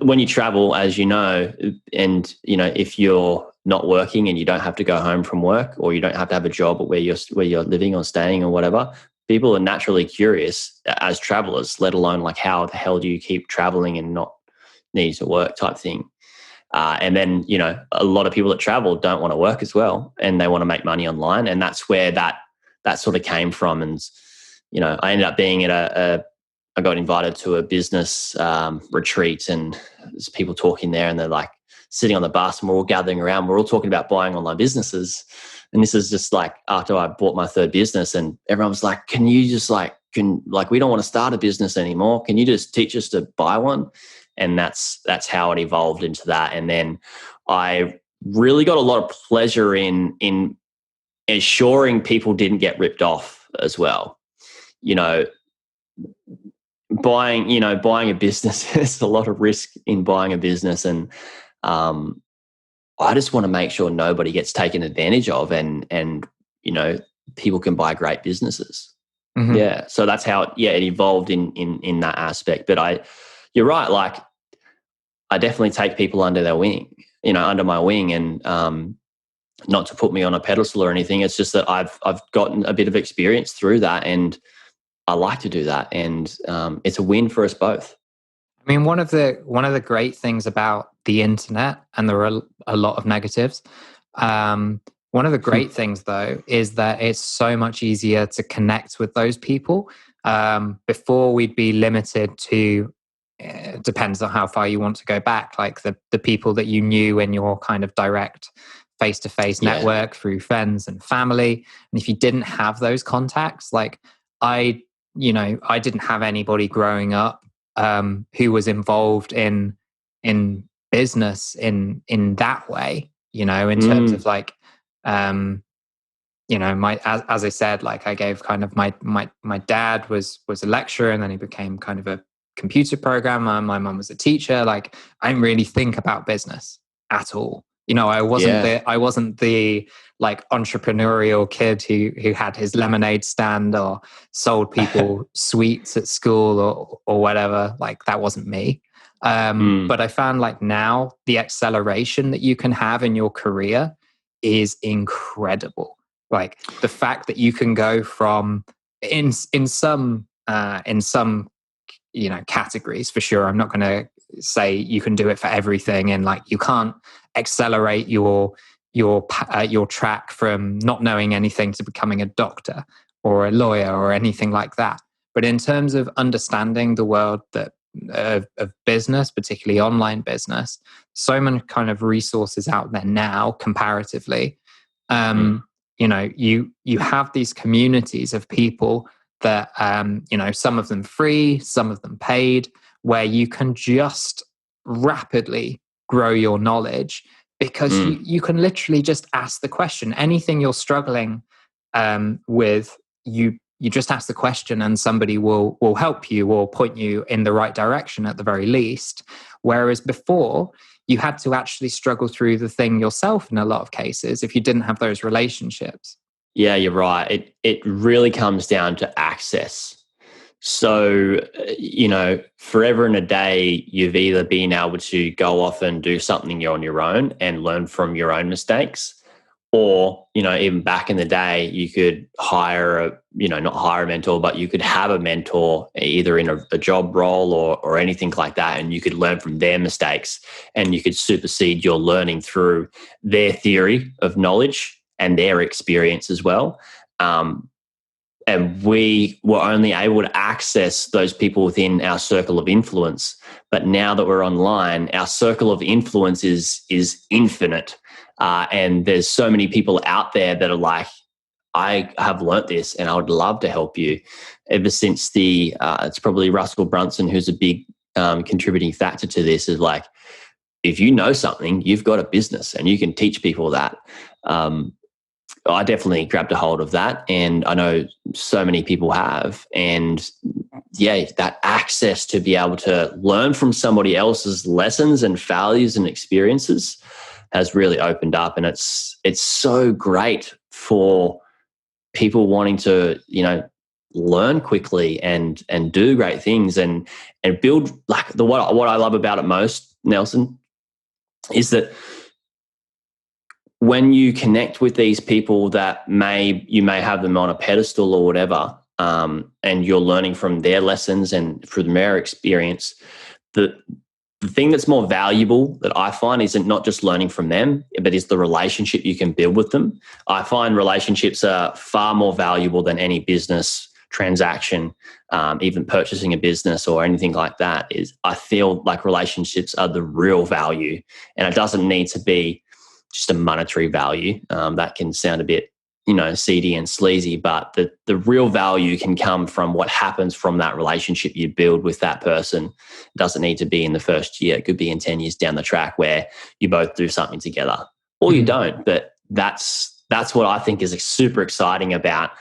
when you travel, as you know, and if you're not working and you don't have to go home from work, or you don't have to have a job where you're living or staying or whatever, people are naturally curious as travelers, let alone like, how the hell do you keep traveling and not need to work type thing. And then, a lot of people that travel don't want to work as well, and they want to make money online. And that's where that sort of came from. And, I ended up being at I got invited to a business retreat, and there's people talking there, and they're like sitting on the bus, and we're all gathering around. We're all talking about buying online businesses. And this is just like after I bought my third business, and everyone was like, can you just we don't want to start a business anymore. Can you just teach us to buy one? And that's how it evolved into that. And then I really got a lot of pleasure in ensuring people didn't get ripped off as well. Buying a business, there's a lot of risk in buying a business, and I just want to make sure nobody gets taken advantage of, and people can buy great businesses. Mm-hmm. Yeah, so that's how it evolved in that aspect. But you're right. Like, I definitely take people under their wing, under my wing, and not to put me on a pedestal or anything. It's just that I've gotten a bit of experience through that, and I like to do that, and it's a win for us both. I mean, one of the great things about the internet, and there are a lot of negatives. One of the great things, though, is that it's so much easier to connect with those people. Before, we'd be limited to, depends on how far you want to go back, like the people that you knew in your kind of direct face-to-face network through friends and family. And if you didn't have those contacts, like I didn't have anybody growing up who was involved in business in that way, in terms of like, as I said, like I gave kind of my dad was a lecturer, and then he became kind of a computer programmer. My mum was a teacher. Like, I didn't really think about business at all. I wasn't the like entrepreneurial kid who had his lemonade stand or sold people sweets at school or whatever. Like, that wasn't me. But I found like now the acceleration that you can have in your career is incredible. Like, the fact that you can go from in some categories, for sure. I'm not going to say you can do it for everything, and like you can't accelerate your your track from not knowing anything to becoming a doctor or a lawyer or anything like that. But in terms of understanding the world of business, particularly online business, so many kind of resources out there now comparatively. You have these communities of people that, some of them free, some of them paid, where you can just rapidly grow your knowledge because you can literally just ask the question. Anything you're struggling with, you just ask the question and somebody will help you or point you in the right direction at the very least. Whereas before, you had to actually struggle through the thing yourself in a lot of cases if you didn't have those relationships. Yeah, you're right. It really comes down to access. So, forever and a day, you've either been able to go off and do something on your own and learn from your own mistakes, or, even back in the day, you could hire not hire a mentor, but you could have a mentor either in a job role or anything like that. And you could learn from their mistakes and you could supersede your learning through their theory of knowledge and their experience as well. And we were only able to access those people within our circle of influence. But now that we're online, our circle of influence is infinite. And there's so many people out there that are like, I have learnt this and I would love to help you. Ever since it's probably Russell Brunson who's a big contributing factor to this, is like, if you know something, you've got a business and you can teach people that. I definitely grabbed a hold of that, and I know so many people have. And yeah, that access to be able to learn from somebody else's lessons and failures and experiences has really opened up. And it's so great for people wanting to, learn quickly and do great things and build, like what I love about it most, Nelson, is that when you connect with these people that you may have them on a pedestal or whatever, and you're learning from their lessons and from their experience, the thing that's more valuable that I find isn't not just learning from them, but is the relationship you can build with them. I find relationships are far more valuable than any business transaction, even purchasing a business or anything like that. I feel like relationships are the real value, and it doesn't need to be just a monetary value. That can sound a bit, seedy and sleazy, but the real value can come from what happens from that relationship you build with that person. It doesn't need to be in the first year. It could be in 10 years down the track where you both do something together, or you don't. But that's what I think is super exciting about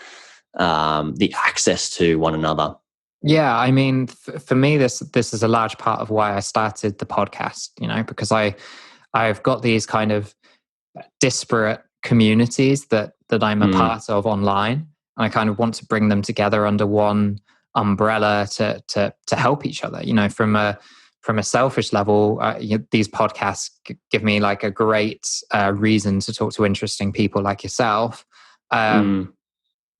the access to one another. Yeah, I mean, for me, this is a large part of why I started the podcast, because I've got these kind of disparate communities that I'm a part of online. And I kind of want to bring them together under one umbrella to help each other. From a selfish level, these podcasts give me like a great reason to talk to interesting people like yourself. But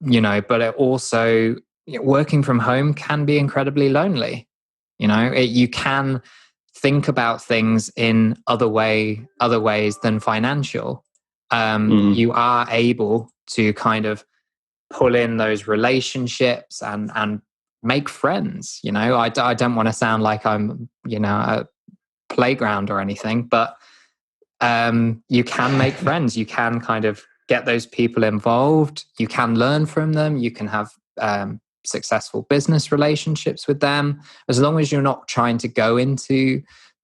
it also, working from home can be incredibly lonely. You can think about things in other ways than financial. You are able to kind of pull in those relationships and make friends. I don't want to sound like I'm, a playground or anything, but you can make friends. You can kind of get those people involved. You can learn from them. You can have successful business relationships with them, as long as you're not trying to go into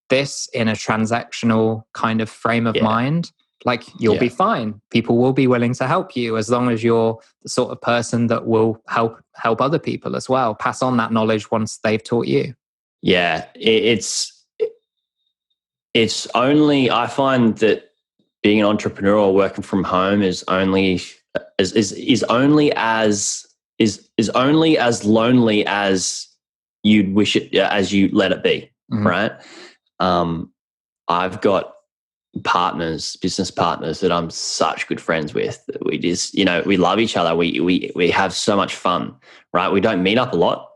this in a transactional kind of frame of mind. Like, you'll be fine. People will be willing to help you as long as you're the sort of person that will help other people as well, pass on that knowledge once they've taught you. Yeah, it's only, I find that being an entrepreneur or working from home is only as lonely as you'd wish it, as you let it be, right? I've got business partners that I'm such good friends with. We just, we love each other. We have so much fun, right? We don't meet up a lot,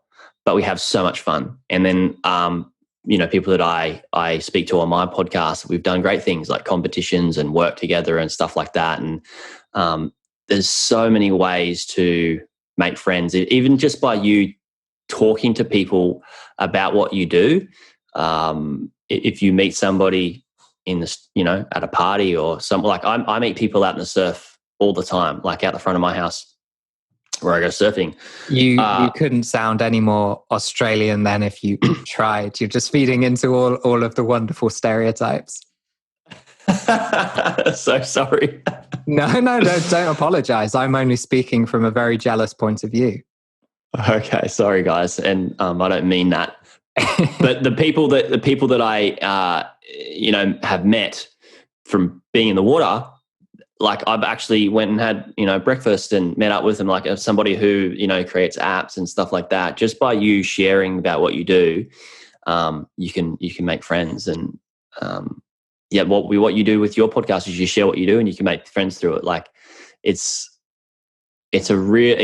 but we have so much fun. And then people that I speak to on my podcast, we've done great things like competitions and work together and stuff like that. And there's so many ways to make friends, even just by you talking to people about what you do. If you meet somebody in this, at a party or something, like I meet people out in the surf all the time, like out the front of my house where I go surfing. You couldn't sound any more Australian than if you tried. You're just feeding into all of the wonderful stereotypes. So sorry. No, don't apologize. I'm only speaking from a very jealous point of view. Okay, sorry guys, and I don't mean that. But the people that I have met from being in the water, like I've actually went and had breakfast and met up with them, like somebody who creates apps and stuff like that. Just by you sharing about what you do, you can make friends. And what you do with your podcast is you share what you do and you can make friends through it. Like it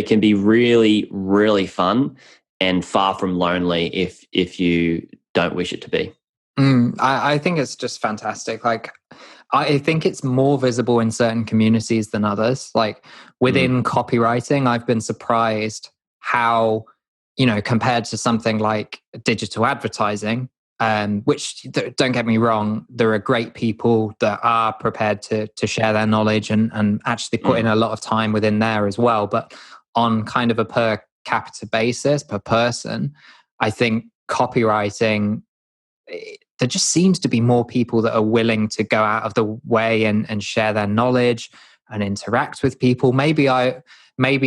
can be really, really fun and far from lonely if you don't wish it to be. I think it's just fantastic. Like, I think it's more visible in certain communities than others. Like within copywriting, I've been surprised how, compared to something like digital advertising, which don't get me wrong, there are great people that are prepared to share their knowledge and actually put in a lot of time within there as well. But on kind of a per capita basis, per person, I think copywriting, there just seems to be more people that are willing to go out of the way and share their knowledge and interact with people. Maybe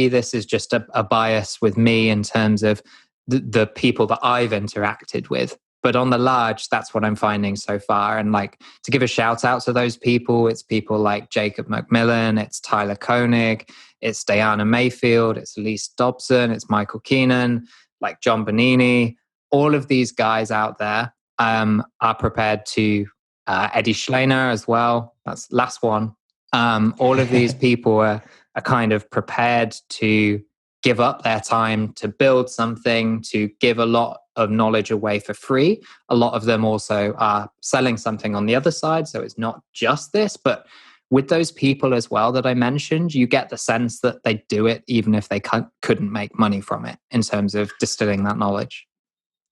this is just a bias with me in terms of the people that I've interacted with. But on the large, that's what I'm finding so far. And like to give a shout out to those people, it's people like Jacob McMillan, it's Tyler Koenig, it's Diana Mayfield, it's Elise Dobson, it's Michael Keenan, like John Bonini. All of these guys out there are prepared to, Eddie Schleiner as well, that's the last one. All of these people are kind of prepared to give up their time to build something, to give a lot of knowledge away for free. A lot of them also are selling something on the other side. So it's not just this, but with those people as well that I mentioned, you get the sense that they do it even if they couldn't make money from it in terms of distilling that knowledge.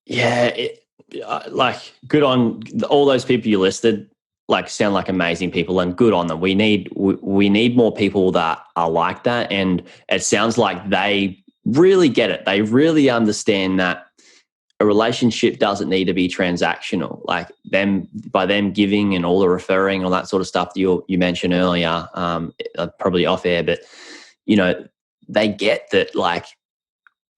Yeah, like good on all those people you listed. Like sound like amazing people, and good on them. We need more people that are like that, and it sounds like they really get it. They really understand that a relationship doesn't need to be transactional. Like by them giving and all the referring, all that sort of stuff that you mentioned earlier, probably off air, but they get that. Like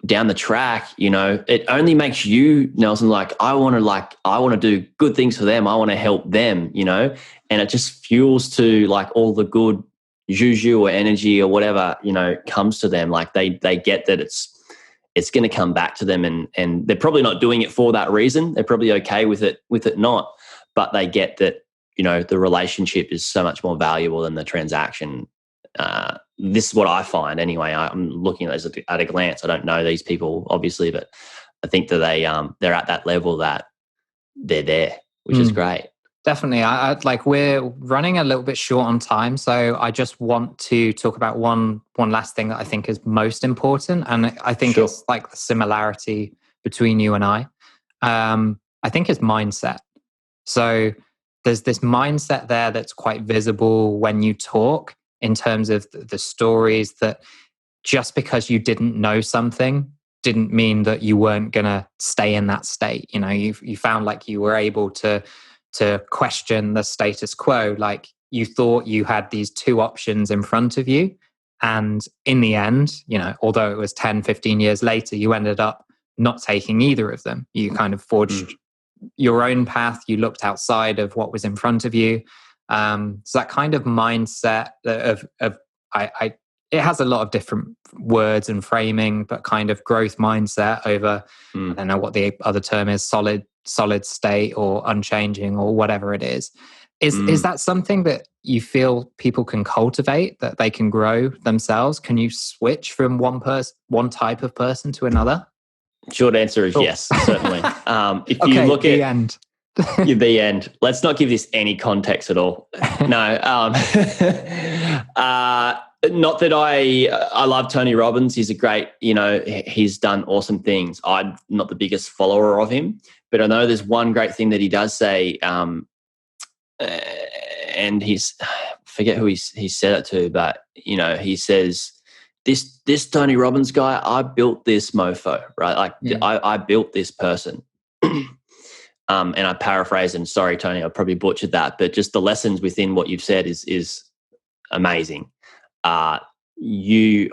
down the track, it only makes you, Nelson, like I want to do good things for them. I want to help them, and it just fuels to like all the good juju or energy or whatever, comes to them. Like they get that it's going to come back to them, and they're probably not doing it for that reason. They're probably okay with it not, but they get that, the relationship is so much more valuable than the transaction. This is what I find anyway. I'm looking at this at a glance. I don't know these people obviously, but I think that they're at that level that they're there, which is great. Definitely. I like we're running a little bit short on time, so I just want to talk about one last thing that I think is most important, and I think it's like the similarity between you and I think is mindset. So there's this mindset there that's quite visible when you talk, in terms of the stories that just because you didn't know something didn't mean that you weren't going to stay in that state. You found like you were able to question the status quo. Like you thought you had these two options in front of you. And in the end, although it was 10, 15 years later, you ended up not taking either of them. You kind of forged your own path. You looked outside of what was in front of you. So that kind of mindset of it has a lot of different words and framing, but kind of growth mindset over, I don't know what the other term is, solid state or unchanging or whatever it is. Is that something that you feel people can cultivate, that they can grow themselves? Can you switch from one type of person to another? Short answer is yes, certainly. If you look the at end. the end, let's not give this any context at all. No, not that I love Tony Robbins. He's a great, he's done awesome things. I'm not the biggest follower of him, but I know there's one great thing that he does say, and forget who he said it to, but he says, this Tony Robbins guy, I built this mofo, right? Like I built this person. And I paraphrase, and sorry, Tony, I probably butchered that, but just the lessons within what you've said is amazing. I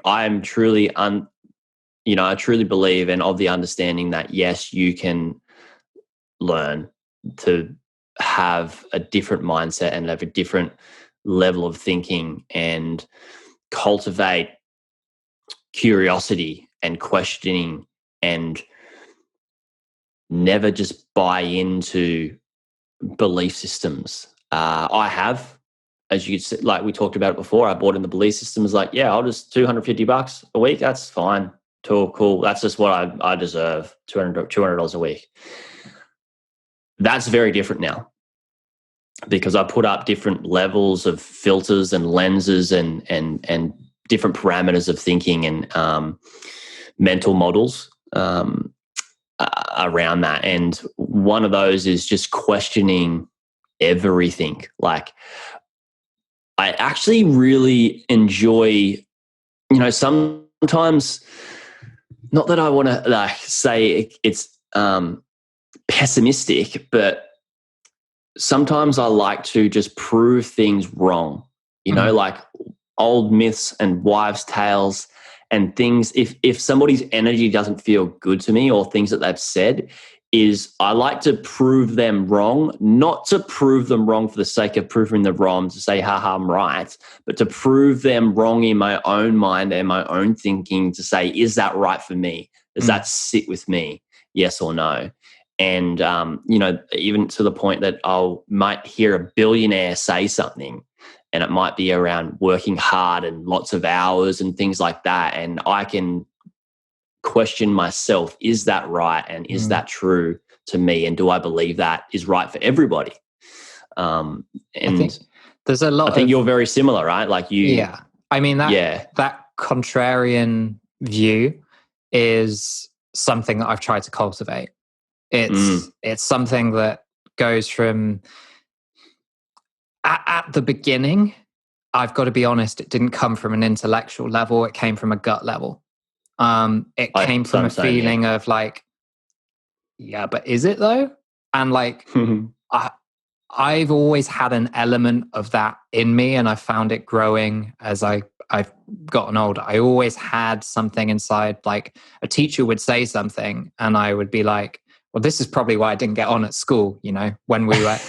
am truly, I truly believe and of the understanding that yes, you can learn to have a different mindset and have a different level of thinking and cultivate curiosity and questioning and never just buy into belief systems. I have, as you said, like we talked about it before, I bought in the belief systems like, yeah, I'll just $250 a week. That's fine. Cool. That's just what I deserve. $200 a week. That's very different now because I put up different levels of filters and lenses and different parameters of thinking and mental models around that. And one of those is just questioning everything. Like, I actually really enjoy, sometimes, not that I want to say it's pessimistic, but sometimes I like to just prove things wrong, like old myths and wives' tales and things. If somebody's energy doesn't feel good to me or things that they've said, is I like to prove them wrong, not to prove them wrong for the sake of proving them wrong, to say, haha, I'm right, but to prove them wrong in my own mind and my own thinking to say, is that right for me? Does that sit with me? Yes or no? And, even to the point that I might hear a billionaire say something and it might be around working hard and lots of hours and things like that. And I can question myself, is that right? And is that true to me? And do I believe that is right for everybody? And I think there's a lot. I think you're very similar, right? Like you. Yeah. I mean, that contrarian view is something that I've tried to cultivate. It's something that goes from at the beginning. I've got to be honest, it didn't come from an intellectual level. It came from a gut level. It came from a feeling of like, yeah, but is it though? And like, I've always had an element of that in me, and I found it growing as I've gotten older. I always had something inside, like a teacher would say something and I would be like, well, this is probably why I didn't get on at school, when we were...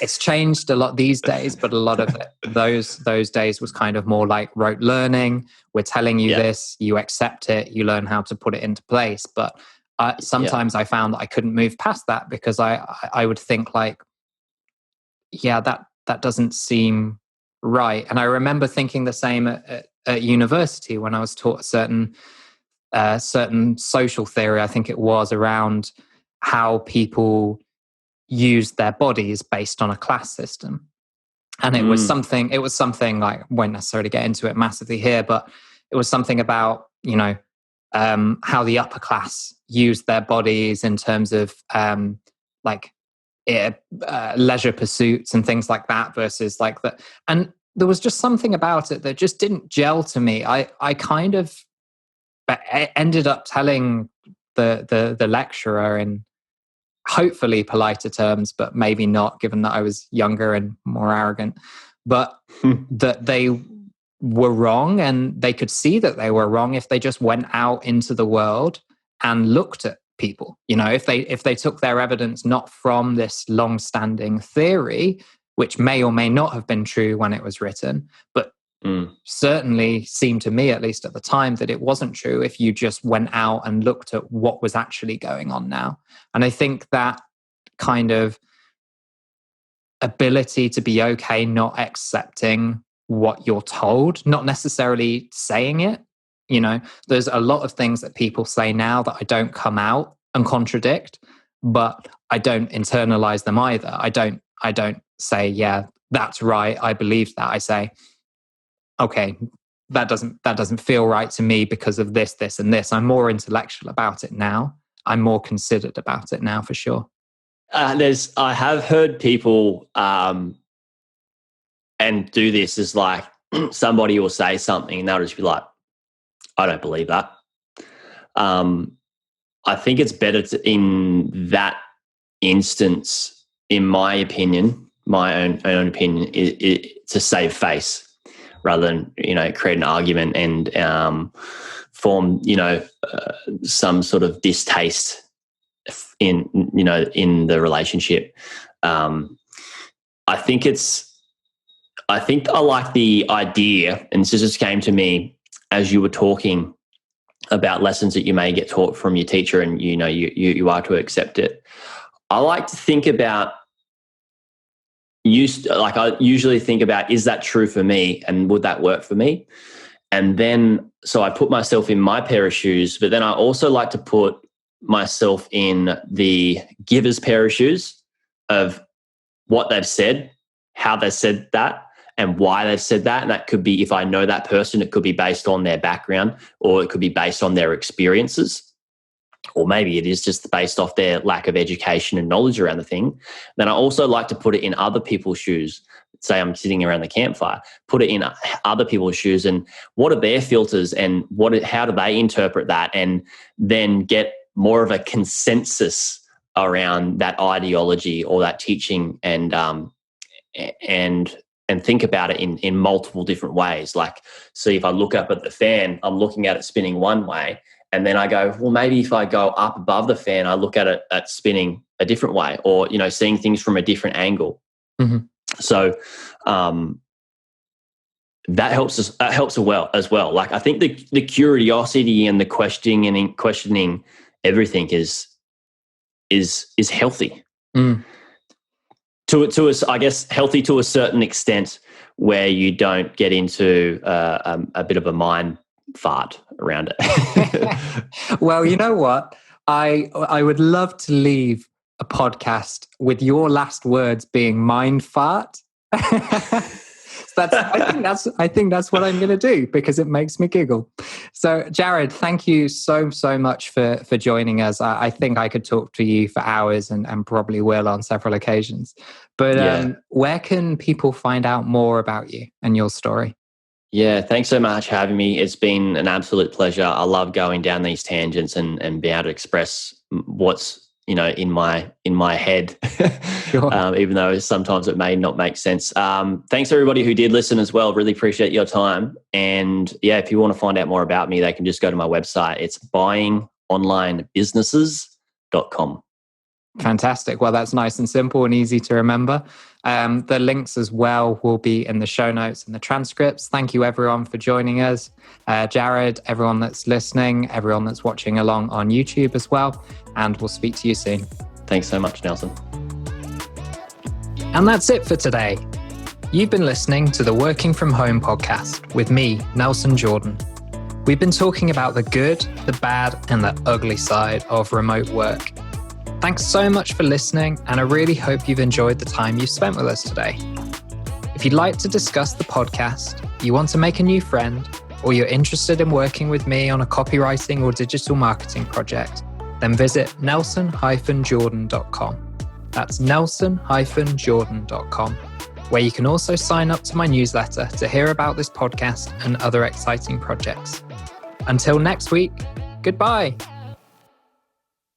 It's changed a lot these days, but a lot of those days was kind of more like rote learning. We're telling you this, you accept it, you learn how to put it into place. But sometimes I found that I couldn't move past that because I would think like, yeah, that doesn't seem right. And I remember thinking the same at university when I was taught certain social theory, I think it was, around how people use their bodies based on a class system. And it was something like, I won't necessarily get into it massively here, but it was something about, how the upper class used their bodies in terms of leisure pursuits and things like that versus like that. And there was just something about it that just didn't gel to me. I kind of ended up telling the lecturer in hopefully politer terms, but maybe not, given that I was younger and more arrogant, but that they were wrong, and they could see that they were wrong if they just went out into the world and looked at people. If they took their evidence not from this long-standing theory, which may or may not have been true when it was written, but certainly seemed to me, at least at the time, that it wasn't true if you just went out and looked at what was actually going on now. And I think that kind of ability to be okay not accepting what you're told, not necessarily saying it, You know, there's a lot of things that people say now that I don't come out and contradict, but I don't internalize them either. I don't say, yeah, that's right, I believe that. I say, okay, that doesn't feel right to me because of this, this, and this. I'm more intellectual about it now. I'm more considered about it now, for sure. I have heard people and do this is like somebody will say something and they'll just be like, I don't believe that. I think it's better in that instance, in my opinion, my own opinion, to save face rather than, create an argument and form, some sort of distaste in the relationship. I think I like the idea, and this just came to me as you were talking about lessons that you may get taught from your teacher, and you are to accept it. I like to think about I usually think about, is that true for me, and would that work for me? And then so I put myself in my pair of shoes, but then I also like to put myself in the giver's pair of shoes of what they've said, how they've said that, and why they've said that. And that could be, if I know that person, it could be based on their background, or it could be based on their experiences, or maybe it is just based off their lack of education and knowledge around the thing. Then I also like to put it in other people's shoes. Say I'm sitting around the campfire, put it in other people's shoes, and what are their filters, and how do they interpret that, and then get more of a consensus around that ideology or that teaching, and think about it in multiple different ways. Like, see, if I look up at the fan, I'm looking at it spinning one way, and then I go, well, maybe if I go up above the fan, I look at it at spinning a different way, or seeing things from a different angle. Mm-hmm. So that helps us. Helps as well. Like, I think the curiosity and the questioning everything is healthy. Mm. To us, I guess, healthy to a certain extent, where you don't get into a bit of a mind fart around it. Well, you know what? I would love to leave a podcast with your last words being mind fart. I think that's what I'm going to do, because it makes me giggle. So, Jaryd, thank you so much for joining us. I think I could talk to you for hours, and probably will on several occasions. But where can people find out more about you and your story? Yeah, thanks so much for having me. It's been an absolute pleasure. I love going down these tangents and being able to express what's in my head, sure. Even though sometimes it may not make sense. Thanks everybody who did listen as well. Really appreciate your time. And yeah, if you want to find out more about me, they can just go to my website. It's buyingonlinebusinesses.com. Fantastic. Well, that's nice and simple and easy to remember. The links as well will be in the show notes and the transcripts. Thank you everyone for joining us. Jaryd, everyone that's listening, everyone that's watching along on YouTube as well. And we'll speak to you soon. Thanks so much, Nelson. And that's it for today. You've been listening to the Working From Home podcast with me, Nelson Jordan. We've been talking about the good, the bad, and the ugly side of remote work. Thanks so much for listening, and I really hope you've enjoyed the time you've spent with us today. If you'd like to discuss the podcast, you want to make a new friend, or you're interested in working with me on a copywriting or digital marketing project, then visit nelson-jordan.com. That's nelson-jordan.com, where you can also sign up to my newsletter to hear about this podcast and other exciting projects. Until next week, goodbye.